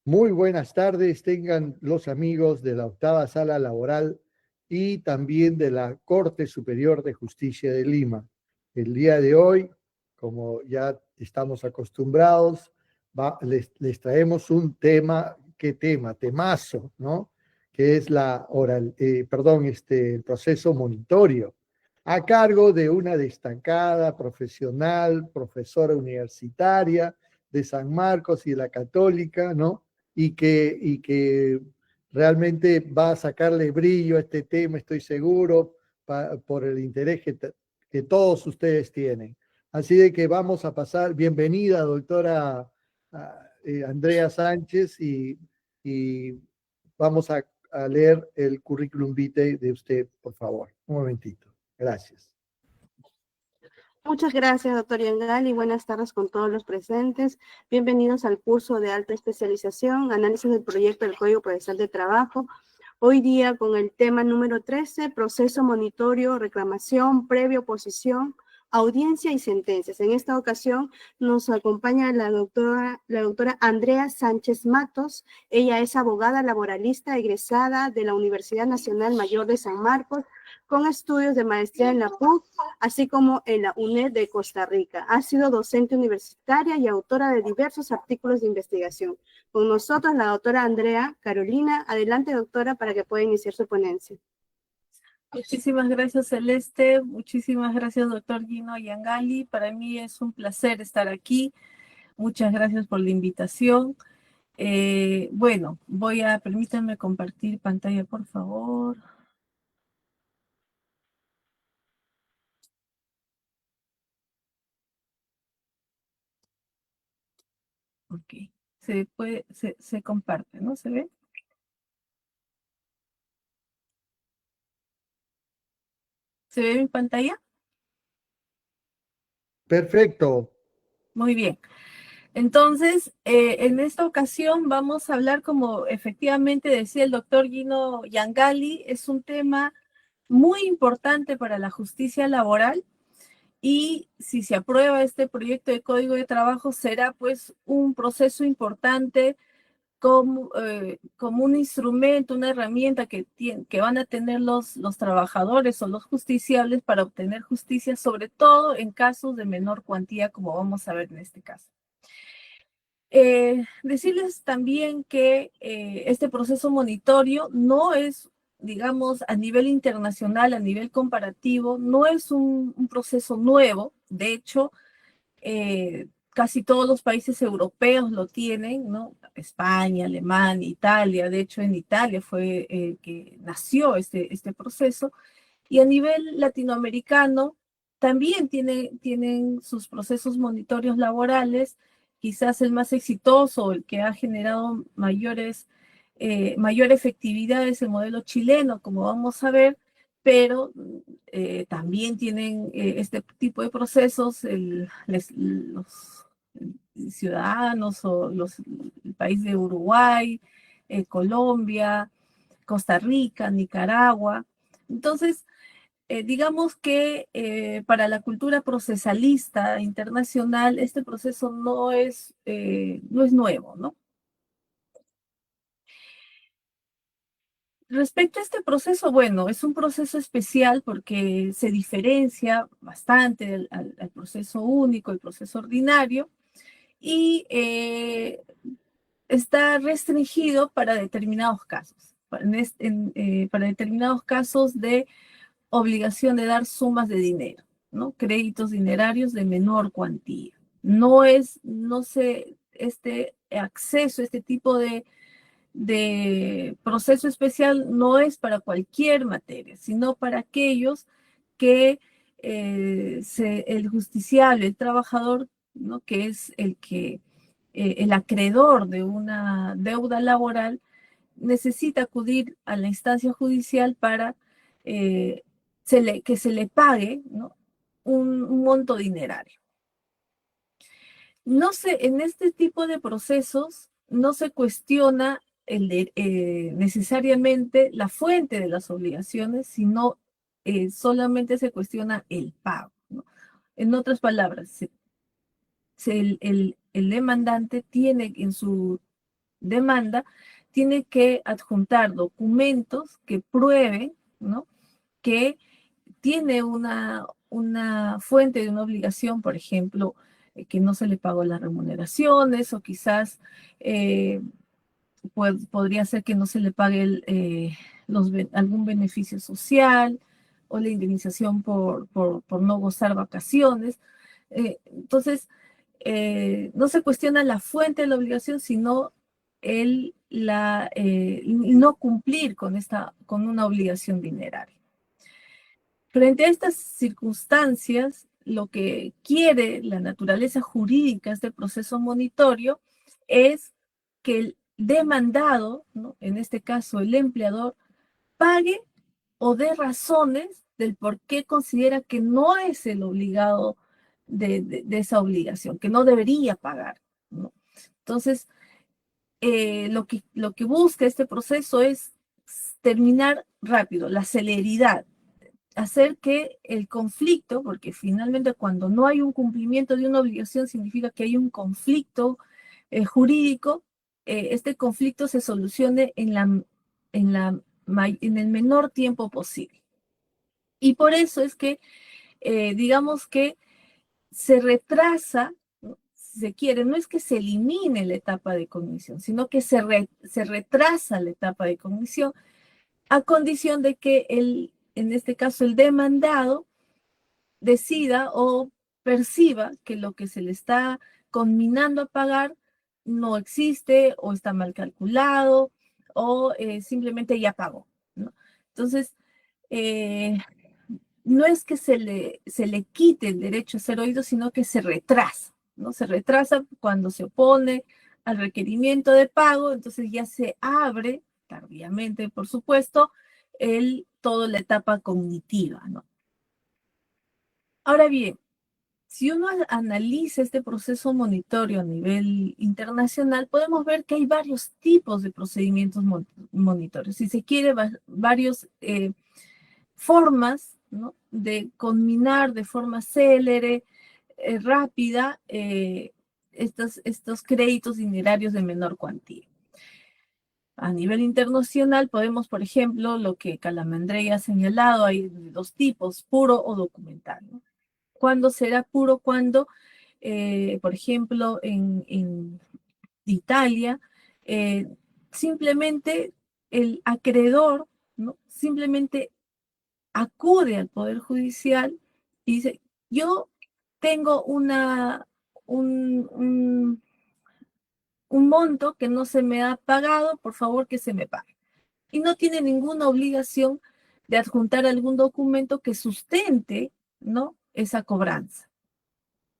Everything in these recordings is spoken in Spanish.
Muy buenas tardes, tengan los amigos de la octava sala laboral y también de la Corte Superior de Justicia de Lima. El día de hoy, como ya estamos acostumbrados, les traemos un tema, ¿qué tema? Temazo, ¿no? Que es el proceso monitorio, a cargo de una destacada profesional, profesora universitaria de San Marcos y de la Católica, ¿no? Y que realmente va a sacarle brillo a este tema, estoy seguro, por el interés que todos ustedes tienen. Así de que vamos a pasar, bienvenida, doctora Andrea Sánchez, y vamos a leer el currículum vitae de usted, por favor. Un momentito. Gracias. Muchas gracias, doctor Yangal, y buenas tardes con todos los presentes. Bienvenidos al curso de alta especialización, análisis del proyecto del Código Procesal de Trabajo. Hoy día con el tema número 13, proceso monitorio, reclamación, previa oposición, audiencia y sentencias. En esta ocasión nos acompaña la doctora Andrea Sánchez Matos. Ella es abogada laboralista egresada de la Universidad Nacional Mayor de San Marcos, con estudios de maestría en la PUC, así como en la UNED de Costa Rica. Ha sido docente universitaria y autora de diversos artículos de investigación. Con nosotros la doctora Andrea Carolina. Adelante, doctora, para que pueda iniciar su ponencia. Muchísimas gracias, Celeste. Muchísimas gracias, doctor Gino Yangali. Para mí es un placer estar aquí. Muchas gracias por la invitación. Bueno, permítanme compartir pantalla, por favor. Ok. Se comparte, ¿no? ¿Se ve? ¿Se ve mi pantalla? Perfecto. Muy bien. Entonces, en esta ocasión vamos a hablar, como efectivamente decía el doctor Gino Yangali, es un tema muy importante para la justicia laboral, y si se aprueba este proyecto de Código de Trabajo será pues un proceso importante como un instrumento, una herramienta que van a tener los trabajadores o los justiciables para obtener justicia, sobre todo en casos de menor cuantía, como vamos a ver en este caso. Decirles también que este proceso monitorio no es, digamos, a nivel internacional, a nivel comparativo, no es un proceso nuevo. De hecho, casi todos los países europeos lo tienen, ¿no? España, Alemania, Italia. De hecho, en Italia fue que nació este proceso. Y a nivel latinoamericano también tienen sus procesos monitorios laborales. Quizás el más exitoso, el que ha generado mayor efectividad, es el modelo chileno, como vamos a ver, pero también tienen este tipo de procesos los ciudadanos o el país de Uruguay, Colombia, Costa Rica, Nicaragua. Entonces, digamos que para la cultura procesalista internacional este proceso no es nuevo, ¿no? Respecto a este proceso, bueno, es un proceso especial porque se diferencia bastante al proceso único, el proceso ordinario, y está restringido para determinados casos, para determinados casos de obligación de dar sumas de dinero, ¿no? Créditos dinerarios de menor cuantía. Este acceso, este tipo de proceso especial no es para cualquier materia, sino para aquellos que el justiciable, el trabajador, ¿no? Que es el acreedor de una deuda laboral, necesita acudir a la instancia judicial para que se le pague, ¿no? un monto dinerario. En este tipo de procesos no se cuestiona necesariamente la fuente de las obligaciones, sino solamente se cuestiona el pago, ¿no? En otras palabras, el demandante tiene en su demanda, tiene que adjuntar documentos que prueben, ¿no?, que tiene una fuente de una obligación, por ejemplo, que no se le pagó las remuneraciones, o quizás podría ser que no se le pague algún beneficio social, o la indemnización por no gozar vacaciones. Entonces, no se cuestiona la fuente de la obligación, sino no cumplir con una obligación dineraria. Frente a estas circunstancias, lo que quiere la naturaleza jurídica de este proceso monitorio es que el demandado, ¿no?, en este caso el empleador, pague o dé razones del por qué considera que no es el obligado de esa obligación, que no debería pagar, ¿no? Entonces, lo que busca este proceso es terminar rápido, la celeridad, hacer que el conflicto, porque finalmente cuando no hay un cumplimiento de una obligación significa que hay un conflicto jurídico, este conflicto se solucione en el menor tiempo posible. Y por eso es que, digamos que se retrasa, ¿no?, si se quiere, no es que se elimine la etapa de cognición, sino que se retrasa la etapa de cognición a condición de que en este caso el demandado decida o perciba que lo que se le está conminando a pagar no existe, o está mal calculado, o simplemente ya pagó, ¿no? Entonces, no es que se le quite el derecho a ser oído, sino que se retrasa, ¿no? Se retrasa cuando se opone al requerimiento de pago, entonces ya se abre, tardíamente, por supuesto, toda la etapa cognitiva, ¿no? Ahora bien, si uno analiza este proceso monitorio a nivel internacional, podemos ver que hay varios tipos de procedimientos monitorios. Si se quiere, varios formas, ¿no?, de conminar de forma célere, rápida, estos créditos dinerarios de menor cuantía. A nivel internacional podemos, por ejemplo, lo que Calamandrei ha señalado, hay dos tipos, puro o documental, ¿no? ¿Cuándo será puro? Cuando, por ejemplo, en Italia, simplemente el acreedor, ¿no?, simplemente acude al Poder Judicial y dice: yo tengo un monto que no se me ha pagado, por favor que se me pague. Y no tiene ninguna obligación de adjuntar algún documento que sustente, ¿no?, esa cobranza.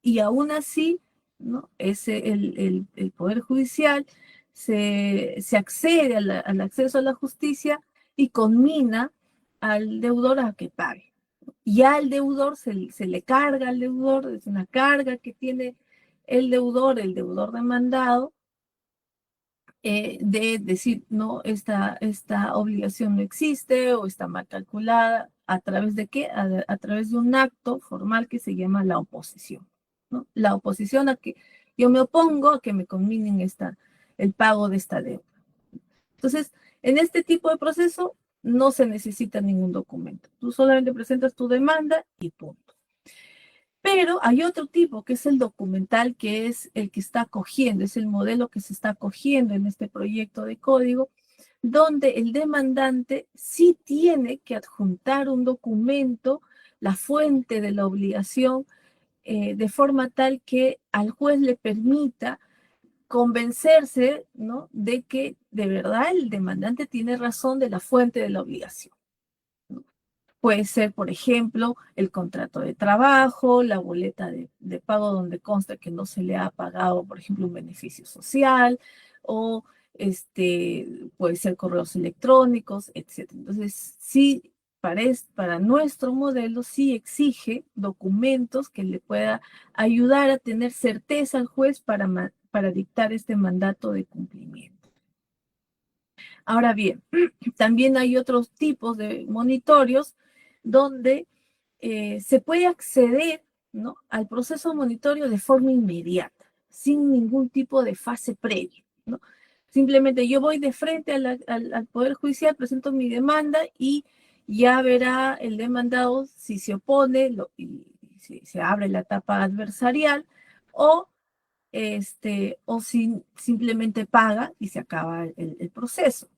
Y aún así, ¿no?, el Poder Judicial se accede al acceso a la justicia y conmina al deudor a que pague. Y al deudor se le carga al deudor, es una carga que tiene el deudor demandado, de decir: no, esta obligación no existe o está mal calculada. ¿A través de qué? A través de un acto formal que se llama la oposición, ¿no? La oposición a que yo me opongo a que me conminen el pago de esta deuda. Entonces, en este tipo de proceso no se necesita ningún documento. Tú solamente presentas tu demanda y punto. Pero hay otro tipo, que es el documental, que es el que está cogiendo, es el modelo que se está cogiendo en este proyecto de código, donde el demandante sí tiene que adjuntar un documento, la fuente de la obligación, de forma tal que al juez le permita convencerse, ¿no?, de que de verdad el demandante tiene razón de la fuente de la obligación. Puede ser, por ejemplo, el contrato de trabajo, la boleta de pago donde consta que no se le ha pagado, por ejemplo, un beneficio social, o puede ser correos electrónicos, etc. Entonces, sí, para nuestro modelo, sí exige documentos que le pueda ayudar a tener certeza al juez para dictar este mandato de cumplimiento. Ahora bien, también hay otros tipos de monitorios donde se puede acceder, ¿no?, al proceso monitorio de forma inmediata, sin ningún tipo de fase previa, ¿no? Simplemente yo voy de frente al Poder Judicial, presento mi demanda y ya verá el demandado si se opone y si se abre la etapa adversarial o si simplemente paga y se acaba el proceso.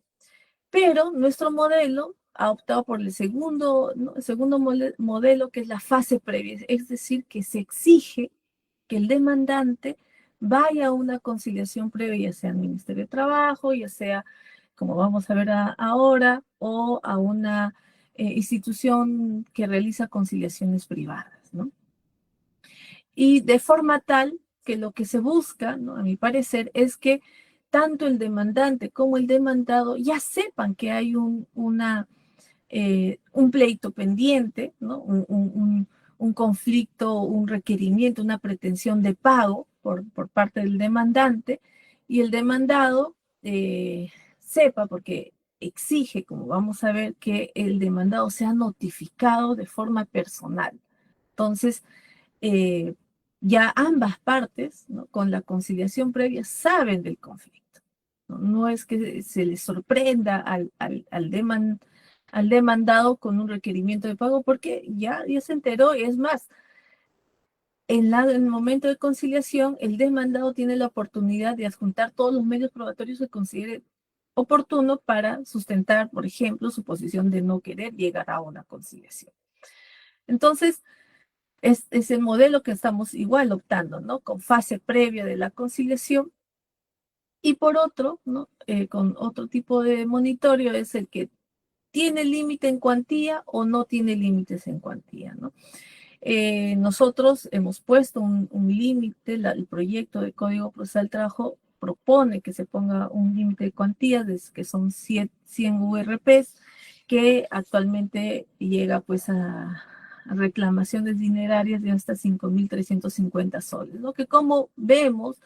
Pero nuestro modelo ha optado por el segundo, ¿no? El segundo modelo, que es la fase previa, es decir, que se exige que el demandante vaya a una conciliación previa, ya sea al Ministerio de Trabajo, ya sea, como vamos a ver ahora, o a una institución que realiza conciliaciones privadas, ¿no? Y de forma tal que lo que se busca, ¿no?, a mi parecer, es que tanto el demandante como el demandado ya sepan que hay un pleito pendiente, ¿no?, un conflicto, un requerimiento, una pretensión de pago por parte del demandante, y el demandado sepa, porque exige, como vamos a ver, que el demandado sea notificado de forma personal. Entonces, ya ambas partes, ¿no?, con la conciliación previa, saben del conflicto. No es que se les sorprenda al demandado con un requerimiento de pago, porque ya se enteró. Es más, en el momento de conciliación, el demandado tiene la oportunidad de adjuntar todos los medios probatorios que considere oportuno para sustentar, por ejemplo, su posición de no querer llegar a una conciliación. Entonces, es el modelo que estamos igual optando, ¿no?, con fase previa de la conciliación. Y por otro, ¿no?, con otro tipo de monitoreo, es el que tiene límite en cuantía o no tiene límites en cuantía, ¿no? Nosotros hemos puesto un límite. El proyecto de Código Procesal del Trabajo propone que se ponga un límite de cuantía, que son 100 URPs, que actualmente llega pues a reclamaciones dinerarias de hasta 5.350 soles, ¿no? Que, como vemos,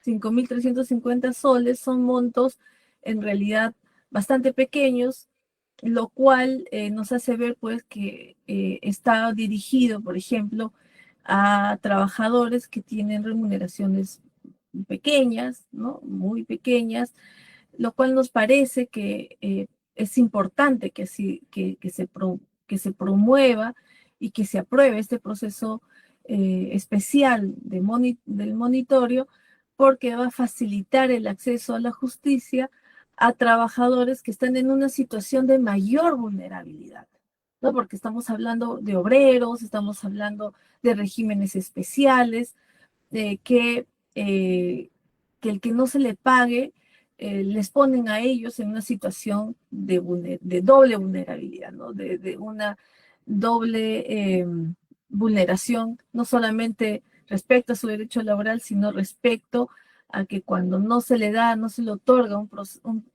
5.350 soles son montos en realidad bastante pequeños, lo cual nos hace ver pues que está dirigido, por ejemplo, a trabajadores que tienen remuneraciones pequeñas, ¿no?, muy pequeñas, lo cual nos parece que es importante que se promueva y que se apruebe este proceso especial del monitorio, porque va a facilitar el acceso a la justicia a trabajadores que están en una situación de mayor vulnerabilidad, ¿no? Porque estamos hablando de obreros, estamos hablando de regímenes especiales, que el que no se le pague les ponen a ellos en una situación de doble vulnerabilidad, ¿no?, de una doble vulneración, no solamente respecto a su derecho laboral, sino respecto a que cuando no se le otorga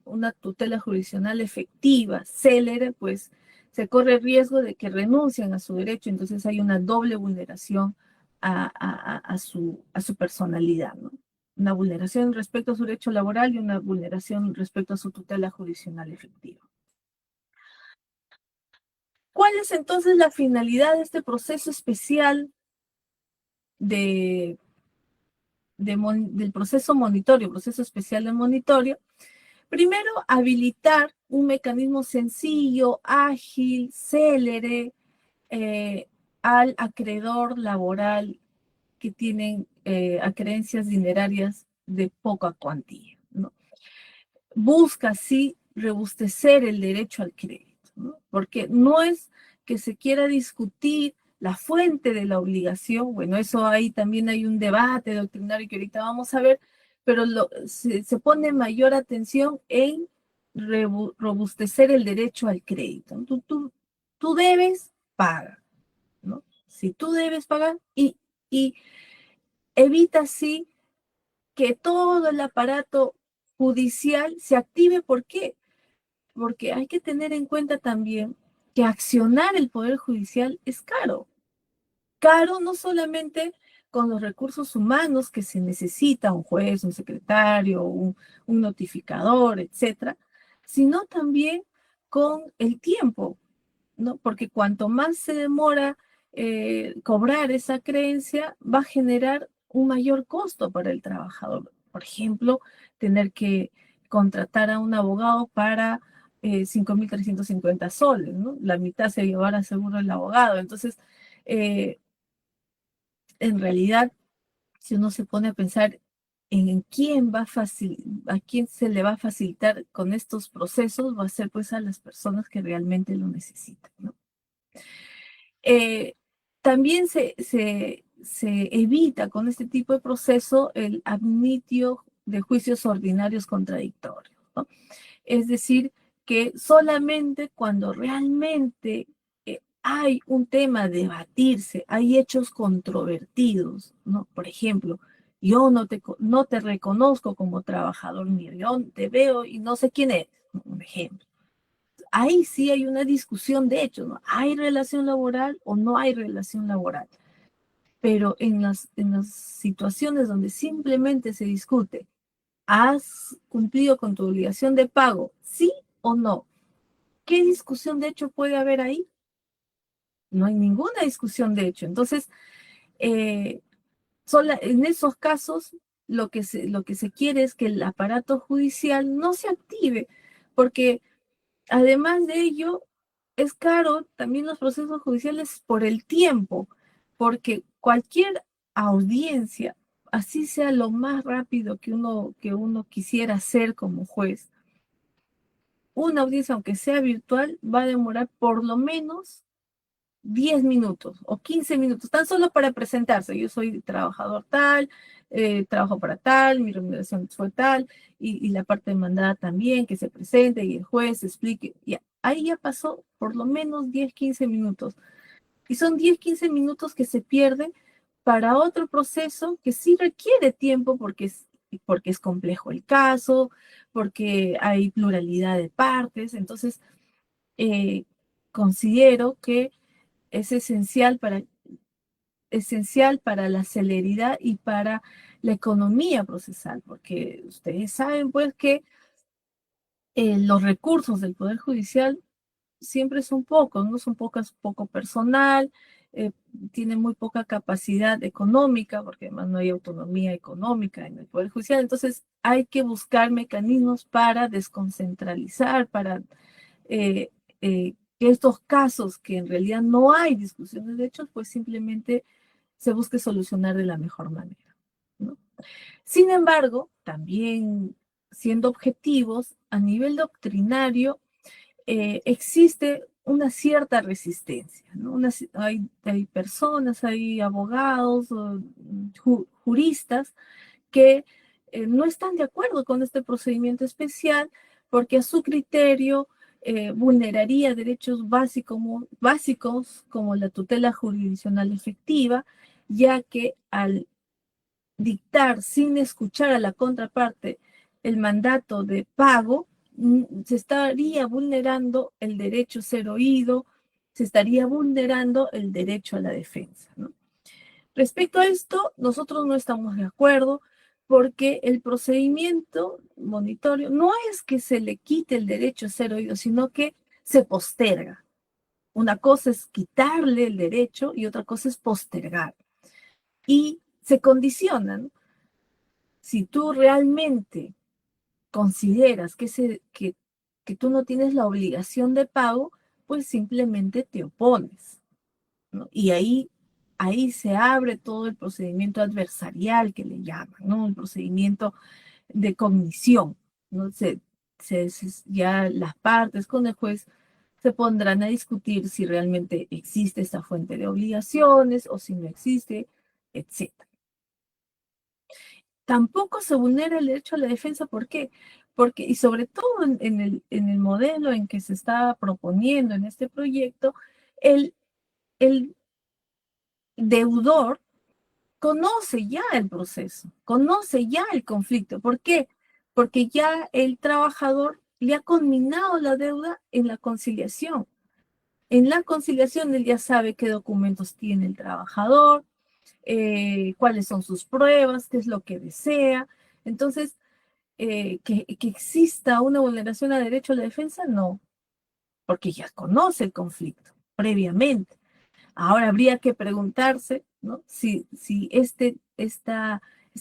una tutela jurisdiccional efectiva, célere, pues se corre el riesgo de que renuncien a su derecho. Entonces hay una doble vulneración a su personalidad, ¿no? Una vulneración respecto a su derecho laboral y una vulneración respecto a su tutela jurisdiccional efectiva. ¿Cuál es entonces la finalidad de este proceso especial del proceso monitorio, proceso especial de monitorio? Primero, habilitar un mecanismo sencillo, ágil, célere, al acreedor laboral que tienen acreencias dinerarias de poca cuantía, ¿no? Busca así robustecer el derecho al crédito, ¿no? Porque no es que se quiera discutir la fuente de la obligación. Bueno, eso ahí también hay un debate doctrinario que ahorita vamos a ver, pero se pone mayor atención en robustecer el derecho al crédito, ¿no? Tú debes, paga, ¿no? Si tú debes pagar, y evita así que todo el aparato judicial se active. ¿Por qué? Porque hay que tener en cuenta también que accionar el Poder Judicial es caro. Caro no solamente con los recursos humanos que se necesita, un juez, un secretario, un notificador, etcétera, sino también con el tiempo, ¿no? Porque cuanto más se demora cobrar esa creencia, va a generar un mayor costo para el trabajador. Por ejemplo, tener que contratar a un abogado para 5.350 soles, ¿no? La mitad se llevará seguro el abogado. Entonces, en realidad, si uno se pone a pensar en quién a quién se le va a facilitar con estos procesos, va a ser pues a las personas que realmente lo necesitan, ¿no? También se evita con este tipo de proceso el admitio de juicios ordinarios contradictorios, ¿no? Es decir, que solamente cuando realmente hay un tema a debatirse, hay hechos controvertidos, ¿no? Por ejemplo, yo no te reconozco como trabajador mío, yo te veo y no sé quién eres, ¿no? Un ejemplo. Ahí sí hay una discusión de hechos, ¿no? ¿Hay relación laboral o no hay relación laboral? Pero en las situaciones donde simplemente se discute, ¿has cumplido con tu obligación de pago? ¿Sí o no? ¿Qué discusión de hecho puede haber ahí? No hay ninguna discusión de hecho. Entonces, en esos casos, lo que se quiere es que el aparato judicial no se active, porque además de ello, es caro también los procesos judiciales por el tiempo, porque cualquier audiencia, así sea lo más rápido que uno quisiera hacer como juez, una audiencia, aunque sea virtual, va a demorar por lo menos 10 minutos o 15 minutos, tan solo para presentarse. Yo soy trabajador tal, trabajo para tal, mi remuneración fue tal, y la parte demandada también, que se presente y el juez explique. Ya, ahí ya pasó por lo menos 10, 15 minutos. Y son 10, 15 minutos que se pierden para otro proceso que sí requiere tiempo porque es complejo el caso, porque hay pluralidad de partes. Entonces, eh, considero que es esencial para la celeridad y para la economía procesal, porque ustedes saben pues que los recursos del Poder Judicial siempre son pocos, ¿no? Son poco personal, eh, tiene muy poca capacidad económica, porque además no hay autonomía económica en el Poder Judicial. Entonces hay que buscar mecanismos para desconcentralizar, para eh, que estos casos que en realidad no hay discusiones de hechos, pues simplemente se busque solucionar de la mejor manera, ¿no? Sin embargo, también siendo objetivos, a nivel doctrinario, existe una cierta resistencia, ¿no? Hay personas, hay abogados, juristas que no están de acuerdo con este procedimiento especial porque a su criterio vulneraría derechos básicos como la tutela jurisdiccional efectiva, ya que al dictar sin escuchar a la contraparte el mandato de pago, se estaría vulnerando el derecho a ser oído, se estaría vulnerando el derecho a la defensa, ¿no? Respecto a esto, nosotros no estamos de acuerdo porque el procedimiento monitorio no es que se le quite el derecho a ser oído, sino que se posterga. Una cosa es quitarle el derecho y otra cosa es postergar. Y se condicionan. Si tú realmente consideras que tú no tienes la obligación de pago, pues simplemente te opones, ¿no? Y ahí se abre todo el procedimiento adversarial que le llaman, ¿no? El procedimiento de cognición, ¿no? Ya las partes con el juez se pondrán a discutir si realmente existe esta fuente de obligaciones o si no existe, etc. Tampoco se vulnera el derecho a la defensa. ¿Por qué? Porque, y sobre todo en el modelo en que se está proponiendo en este proyecto, el, el deudor conoce ya el proceso, conoce ya el conflicto. ¿Por qué? Porque ya el trabajador le ha conminado la deuda en la conciliación. En la conciliación él ya sabe qué documentos tiene el trabajador, cuáles son sus pruebas, qué es lo que desea. Entonces, que exista una vulneración al derecho a la defensa, no, porque ya conoce el conflicto previamente. Ahora habría que preguntarse, ¿no? Si este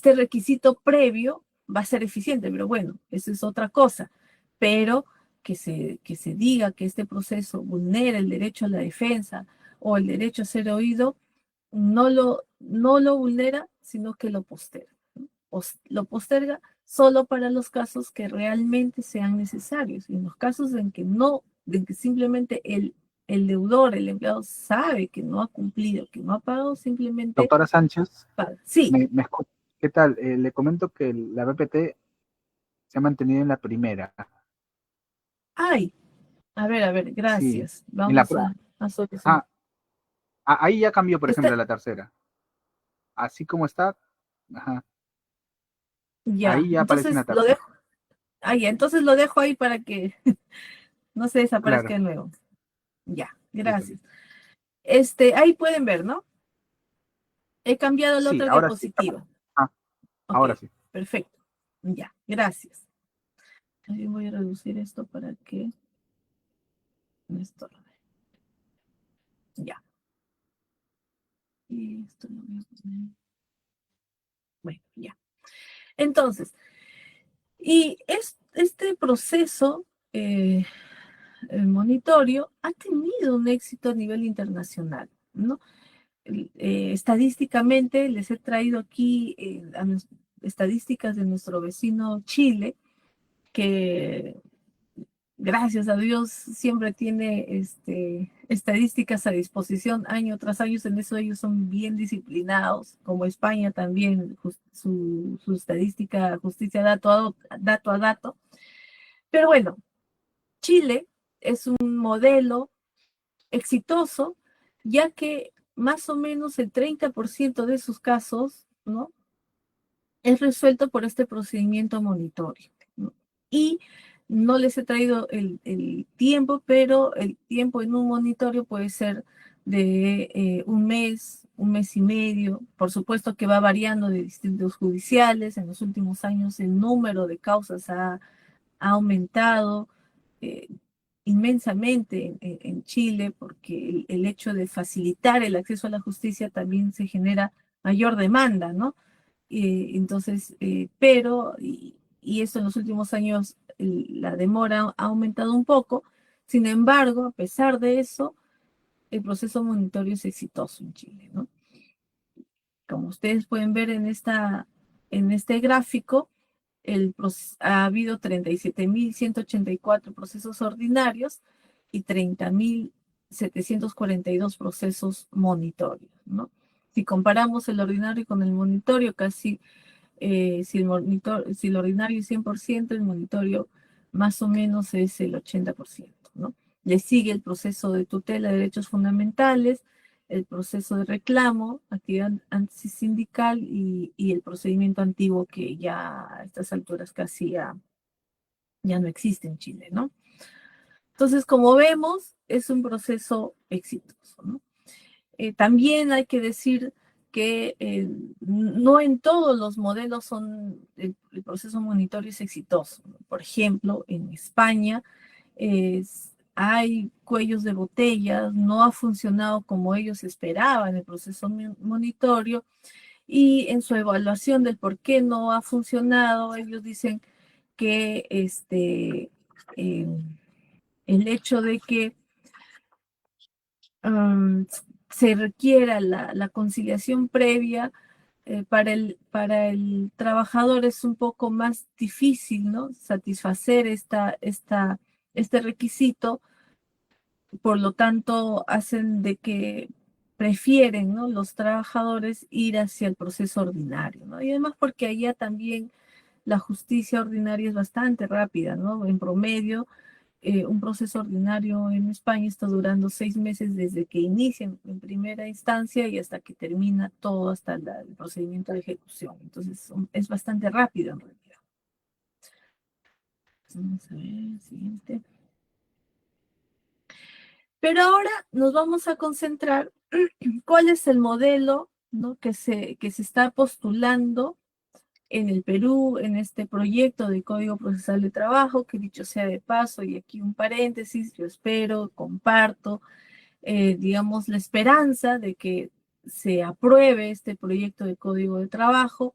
requisito previo va a ser eficiente, pero bueno, eso es otra cosa. Pero que se diga que este proceso vulnera el derecho a la defensa o el derecho a ser oído, no lo vulnera, sino que lo posterga. Lo posterga solo para los casos que realmente sean necesarios. Y en los casos en que no, en que simplemente el deudor, el empleado sabe que no ha cumplido, que no ha pagado, simplemente Doctora Sánchez, paga. Sí, ¿qué tal? Le comento que la BPT se ha mantenido en la primera. ay, a ver, Sí, gracias. en la, Vamos a solucionar. ah, ahí ya cambió, por ejemplo, Está, a la tercera. Así como está, ajá, ya, ahí ya aparece en la entonces lo tercera. dejo, entonces lo dejo ahí para que no se desaparezca Claro, de nuevo. Ya, listo, gracias. listo. Ahí pueden ver, ¿no? He cambiado la Sí, otra ahora sí. diapositiva. Ah, Ok, ahora sí. perfecto. Ya, gracias. También voy a reducir esto para que no estorbe. Ya. Y esto lo voy a poner. Bueno, ya. Entonces, y este proceso monitorio ha tenido un éxito a nivel internacional, ¿no? Estadísticamente, les he traído aquí estadísticas de nuestro vecino Chile, que gracias a Dios siempre tiene estadísticas a disposición año tras año. En eso ellos son bien disciplinados, como España también, su estadística, justicia dato a dato. Pero bueno, Chile es un modelo exitoso, ya que más o menos el 30% de sus casos, ¿no?, es resuelto por este procedimiento monitorio, ¿no? Y no les he traído el tiempo, pero el tiempo en un monitorio puede ser de un mes y medio. Por supuesto que va variando de distintos judiciales. En los últimos años el número de causas ha aumentado eh, inmensamente en Chile, porque el hecho de facilitar el acceso a la justicia también se genera mayor demanda, ¿no? Entonces, y esto en los últimos años, la demora ha aumentado un poco. Sin embargo, a pesar de eso, el proceso monitorio es exitoso en Chile, ¿no? Como ustedes pueden ver en este gráfico, ha habido 37.184 procesos ordinarios y 30.742 procesos monitorios, ¿no? Si comparamos el ordinario con el monitorio, casi, si el ordinario es 100%, el monitorio más o menos es el 80%, ¿no? Le sigue el proceso de tutela de derechos fundamentales, el proceso de reclamo, actividad antisindical y el procedimiento antiguo, que ya a estas alturas casi ya no existe en Chile, ¿no? Entonces, como vemos, es un proceso exitoso, ¿no? También hay que decir que no en todos los modelos el proceso monitorio es exitoso, ¿no? Por ejemplo, en España hay cuellos de botella, no ha funcionado como ellos esperaban el proceso monitorio, y en su evaluación del por qué no ha funcionado, ellos dicen que el hecho de que um, se requiera la conciliación previa para el trabajador es un poco más difícil, ¿no?, satisfacer este requisito. Por lo tanto, hacen de que prefieren, ¿no?, los trabajadores ir hacia el proceso ordinario, ¿no? Y además porque allá también la justicia ordinaria es bastante rápida, ¿no? En promedio, un proceso ordinario en España está durando 6 meses desde que inicia en primera instancia y hasta que termina todo, hasta el procedimiento de ejecución. Entonces, es bastante rápido en realidad. Vamos a ver, siguiente. Pero ahora nos vamos a concentrar cuál es el modelo, ¿no?, que se está postulando en el Perú, en este proyecto de Código Procesal de Trabajo, que dicho sea de paso, y aquí un paréntesis, yo espero, comparto, digamos, la esperanza de que se apruebe este proyecto de Código de Trabajo,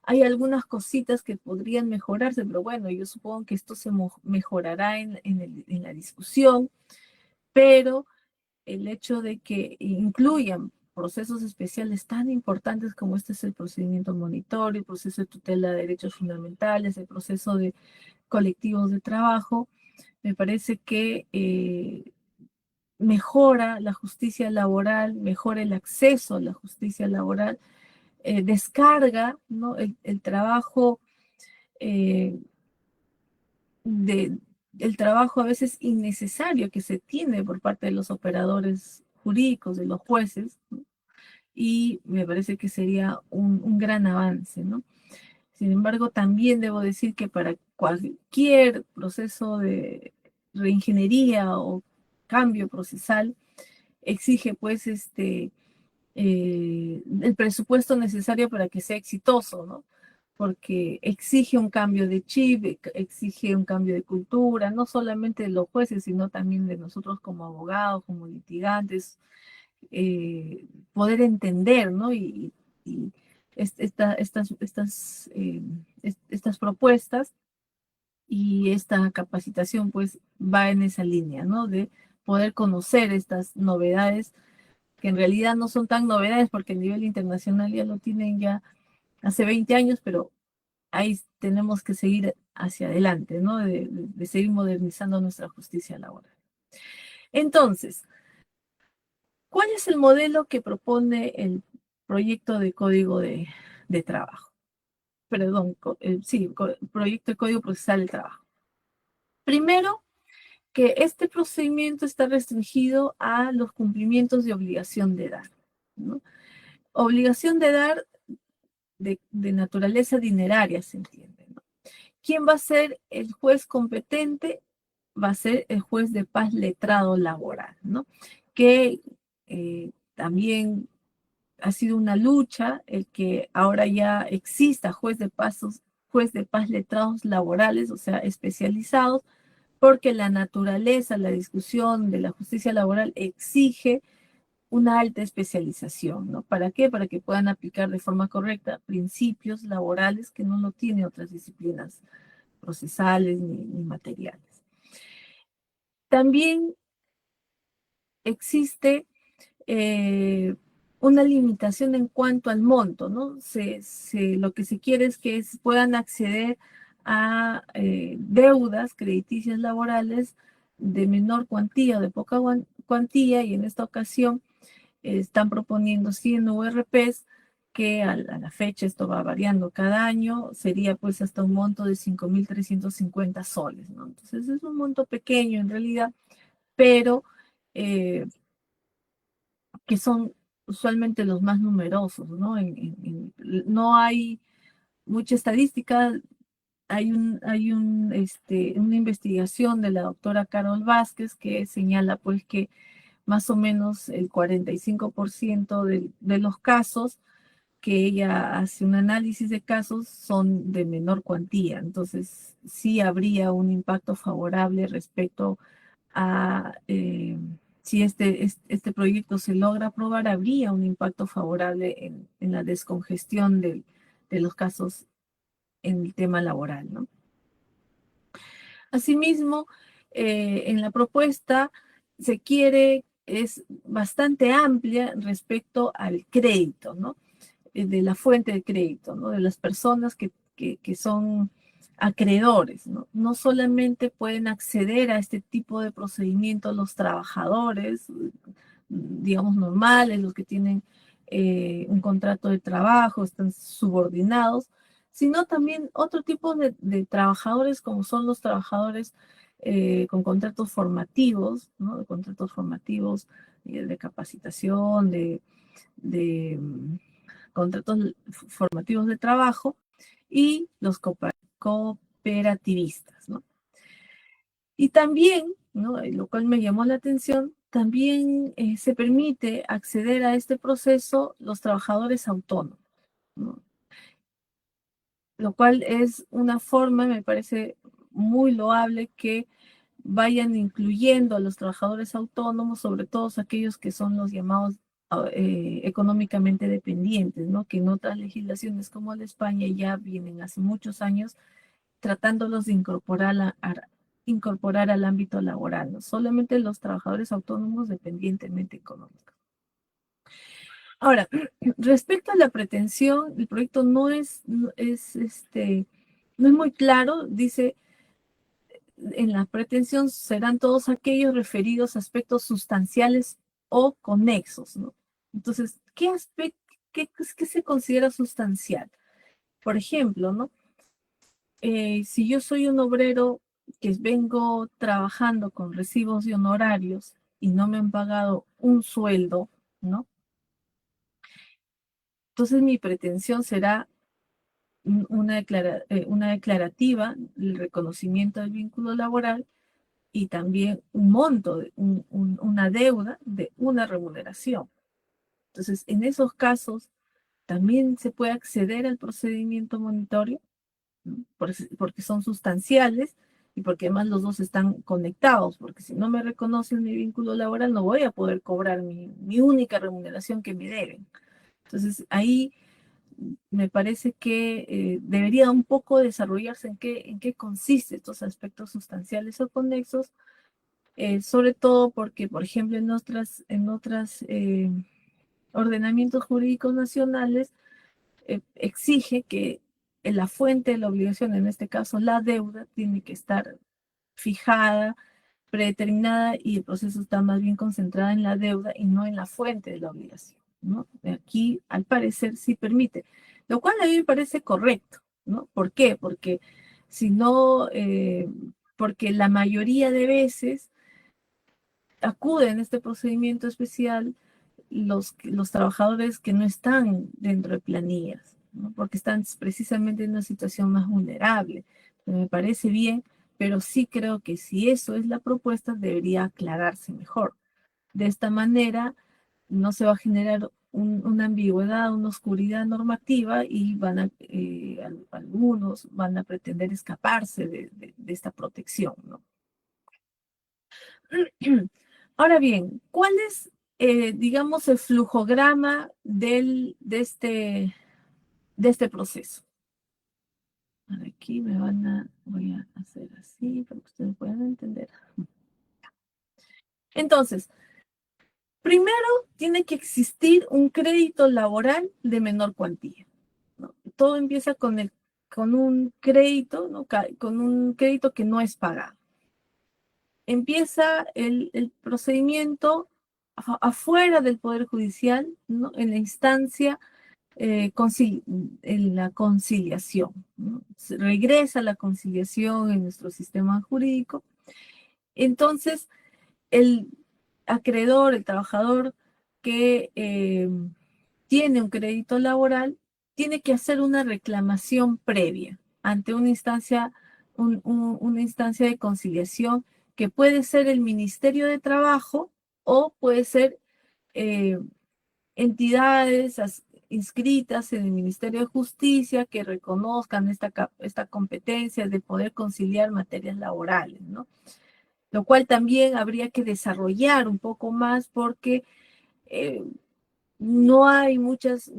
Hay algunas cositas que podrían mejorarse, pero bueno, yo supongo que esto se mejorará en la discusión, pero el hecho de que incluyan procesos especiales tan importantes como este es el procedimiento monitorio, el proceso de tutela de derechos fundamentales, el proceso de colectivos de trabajo, me parece que mejora la justicia laboral, mejora el acceso a la justicia laboral, descarga, ¿no?, el trabajo el trabajo a veces innecesario que se tiene por parte de los operadores jurídicos, de los jueces, ¿no? Y me parece que sería un gran avance, ¿no? Sin embargo, también debo decir que para cualquier proceso de reingeniería o cambio procesal, exige pues el presupuesto necesario para que sea exitoso, ¿no? Porque exige un cambio de chip, exige un cambio de cultura, no solamente de los jueces, sino también de nosotros como abogados, como litigantes, poder entender, ¿no? Y estas propuestas y esta capacitación pues va en esa línea, ¿no? De poder conocer estas novedades que en realidad no son tan novedades porque a nivel internacional ya lo tienen ya hace 20 años, pero ahí tenemos que seguir hacia adelante, ¿no? De seguir modernizando nuestra justicia laboral. Entonces, ¿cuál es el modelo que propone el proyecto de código de trabajo? Perdón, sí, proyecto de código procesal del trabajo. Primero, que este procedimiento está restringido a los cumplimientos de obligación de dar, ¿no? Obligación de dar de naturaleza dineraria, se entiende, ¿no? ¿Quién va a ser el juez competente? Va a ser el juez de paz letrado laboral, ¿no? Que también ha sido una lucha el que ahora ya exista juez de paz letrados laborales, o sea, especializados, porque la naturaleza, la discusión de la justicia laboral exige una alta especialización, ¿no? ¿Para qué? Para que puedan aplicar de forma correcta principios laborales que no lo tienen otras disciplinas procesales ni materiales. También existe una limitación en cuanto al monto, ¿no? Lo que se quiere es que puedan acceder a deudas crediticias laborales de menor cuantía o de poca cuantía, y en esta ocasión están proponiendo 100 URPs, que a la fecha esto va variando cada año, sería pues hasta un monto de 5.350 soles, ¿no? Entonces es un monto pequeño en realidad, pero que son usualmente los más numerosos, ¿no? No hay mucha estadística, hay una investigación de la doctora Carol Vázquez que señala pues que más o menos el 45% de los casos que ella hace un análisis de casos son de menor cuantía. Entonces, sí habría un impacto favorable respecto a, si este proyecto se logra aprobar, habría un impacto favorable en la descongestión de los casos en el tema laboral, ¿no? Asimismo, en la propuesta es bastante amplia respecto al crédito, ¿no? De la fuente de crédito, ¿no? De las personas que son acreedores, ¿no? No solamente pueden acceder a este tipo de procedimientos los trabajadores, digamos, normales, los que tienen un contrato de trabajo, están subordinados, sino también otro tipo de trabajadores, como son los trabajadores con contratos formativos, ¿no? Contratos formativos de capacitación, contratos formativos de trabajo, y los cooperativistas, ¿no? Y también, ¿no?, lo cual me llamó la atención, también se permite acceder a este proceso los trabajadores autónomos, ¿no? Lo cual es una forma, me parece muy loable, que vayan incluyendo a los trabajadores autónomos, sobre todo aquellos que son los llamados económicamente dependientes, ¿no? Que en otras legislaciones como la de España ya vienen hace muchos años tratándolos de incorporar al ámbito laboral, ¿no? Solamente los trabajadores autónomos dependientemente económicos. Ahora, respecto a la pretensión, el proyecto no es muy claro, dice, en la pretensión serán todos aquellos referidos a aspectos sustanciales o conexos, ¿no? Entonces, ¿qué se considera sustancial? Por ejemplo, ¿no? Si yo soy un obrero que vengo trabajando con recibos y honorarios y no me han pagado un sueldo, ¿no? Entonces mi pretensión será una declarativa, el reconocimiento del vínculo laboral y también un monto, una deuda de una remuneración. Entonces, en esos casos, también se puede acceder al procedimiento monitorio, ¿no? Porque son sustanciales y porque además los dos están conectados, porque si no me reconocen mi vínculo laboral, no voy a poder cobrar mi única remuneración que me deben. Entonces, ahí me parece que debería un poco desarrollarse en qué consiste estos aspectos sustanciales o conexos, sobre todo porque, por ejemplo, en otras ordenamientos jurídicos nacionales exige que la fuente de la obligación, en este caso la deuda, tiene que estar fijada, predeterminada, y el proceso está más bien concentrado en la deuda y no en la fuente de la obligación, ¿no? Aquí, al parecer, sí permite, lo cual a mí me parece correcto, ¿no? ¿Por qué? Porque si no, porque la mayoría de veces acuden a este procedimiento especial los trabajadores que no están dentro de planillas, ¿no? Porque están precisamente en una situación más vulnerable. Me parece bien, pero sí creo que si eso es la propuesta, debería aclararse mejor. De esta manera, no se va a generar una ambigüedad, una oscuridad normativa y algunos van a pretender escaparse de esta protección, ¿no? Ahora bien, ¿cuál es, digamos, el flujograma de este proceso? Aquí voy a hacer así para que ustedes puedan entender. Entonces, primero tiene que existir un crédito laboral de menor cuantía, ¿no? Todo empieza con un crédito, ¿no? Con un crédito que no es pagado. Empieza el procedimiento afuera del Poder Judicial, ¿no? En la instancia, en la conciliación, ¿no? Se regresa la conciliación en nuestro sistema jurídico. Entonces, el acreedor, el trabajador que tiene un crédito laboral, tiene que hacer una reclamación previa ante una instancia, una instancia de conciliación que puede ser el Ministerio de Trabajo o puede ser entidades inscritas en el Ministerio de Justicia que reconozcan esta competencia de poder conciliar materias laborales, ¿no? Lo cual también habría que desarrollar un poco más porque no hay muchas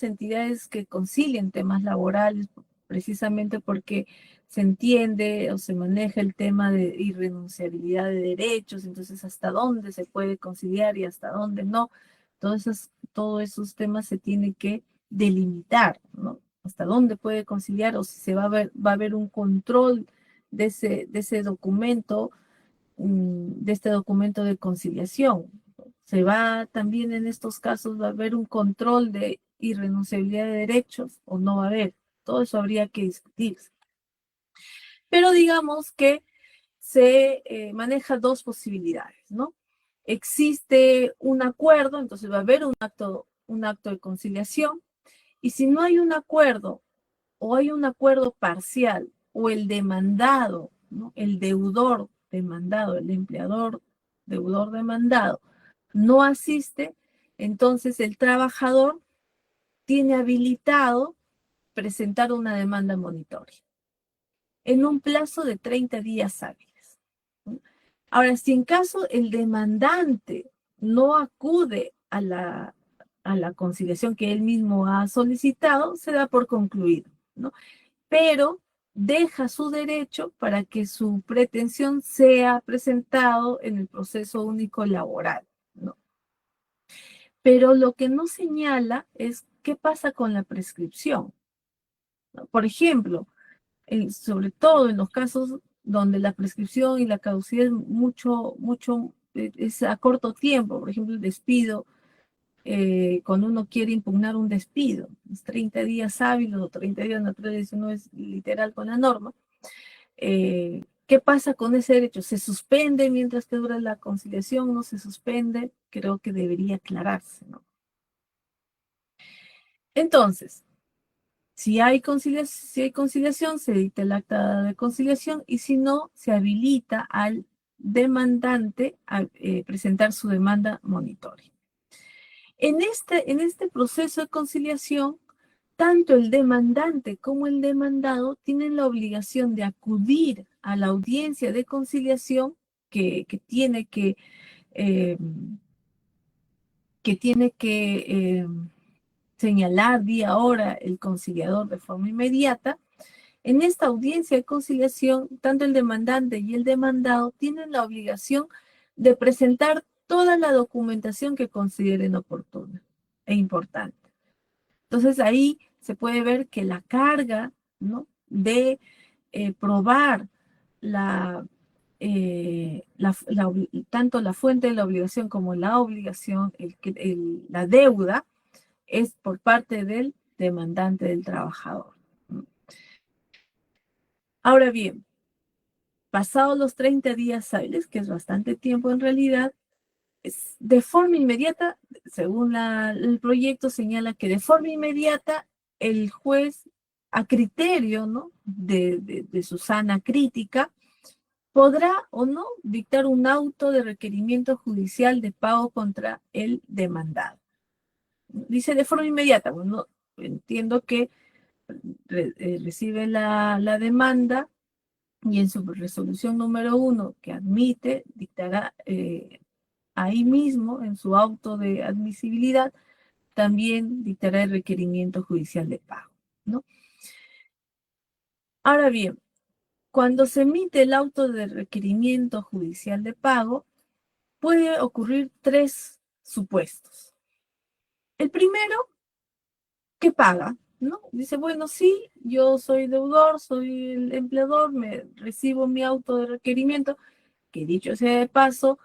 entidades que concilien temas laborales, precisamente porque se entiende o se maneja el tema de irrenunciabilidad de derechos, entonces hasta dónde se puede conciliar y hasta dónde no. Todos esos temas se tienen que delimitar, ¿no? Hasta dónde puede conciliar o si va a haber un control de ese documento, de este documento de conciliación. Se va también en estos casos, va a haber un control de irrenunciabilidad de derechos o no va a haber. Todo eso habría que discutirse. Pero digamos que se maneja dos posibilidades, ¿no? Existe un acuerdo, entonces va a haber un acto de conciliación, y si no hay un acuerdo o hay un acuerdo parcial o el demandado, ¿no? El deudor demandado, el empleador deudor demandado no asiste, entonces el trabajador tiene habilitado presentar una demanda monitoria en un plazo de 30 días hábiles, ¿no? Ahora, si en caso el demandante no acude a a la conciliación que él mismo ha solicitado, se da por concluido, ¿no? Pero deja su derecho para que su pretensión sea presentado en el proceso único laboral, ¿no? Pero lo que no señala es qué pasa con la prescripción, ¿no? Por ejemplo, sobre todo en los casos donde la prescripción y la caducidad es es a corto tiempo, por ejemplo, el despido, cuando uno quiere impugnar un despido, es 30 días hábiles o 30 días naturales, uno es literal con la norma. ¿Qué pasa con ese derecho? ¿Se suspende mientras que dura la conciliación? ¿No se suspende? Creo que debería aclararse, ¿no? Entonces, si hay conciliación, se dicta el acta de conciliación, y si no, se habilita al demandante a presentar su demanda monitoria. En este proceso de conciliación, tanto el demandante como el demandado tienen la obligación de acudir a la audiencia de conciliación que tiene que señalar día, hora el conciliador de forma inmediata. En esta audiencia de conciliación, tanto el demandante y el demandado tienen la obligación de presentar toda la documentación que consideren oportuna e importante. Entonces ahí se puede ver que la carga, ¿no?, de probar tanto la fuente de la obligación como la obligación, la deuda, es por parte del demandante del trabajador. Ahora bien, pasados los 30 días hábiles, que es bastante tiempo en realidad, de forma inmediata, según el proyecto, señala que de forma inmediata el juez, a criterio, ¿no?, de su sana crítica, podrá o no dictar un auto de requerimiento judicial de pago contra el demandado. Dice de forma inmediata. Bueno, entiendo que recibe la demanda y en su resolución número 1 que admite, dictará ahí mismo, en su auto de admisibilidad, también dictará el requerimiento judicial de pago, ¿no? Ahora bien, cuando se emite el auto de requerimiento judicial de pago, puede ocurrir 3 supuestos. El primero, que paga, ¿no? Dice, bueno, sí, yo soy deudor, soy el empleador, recibo mi auto de requerimiento, que dicho sea de paso,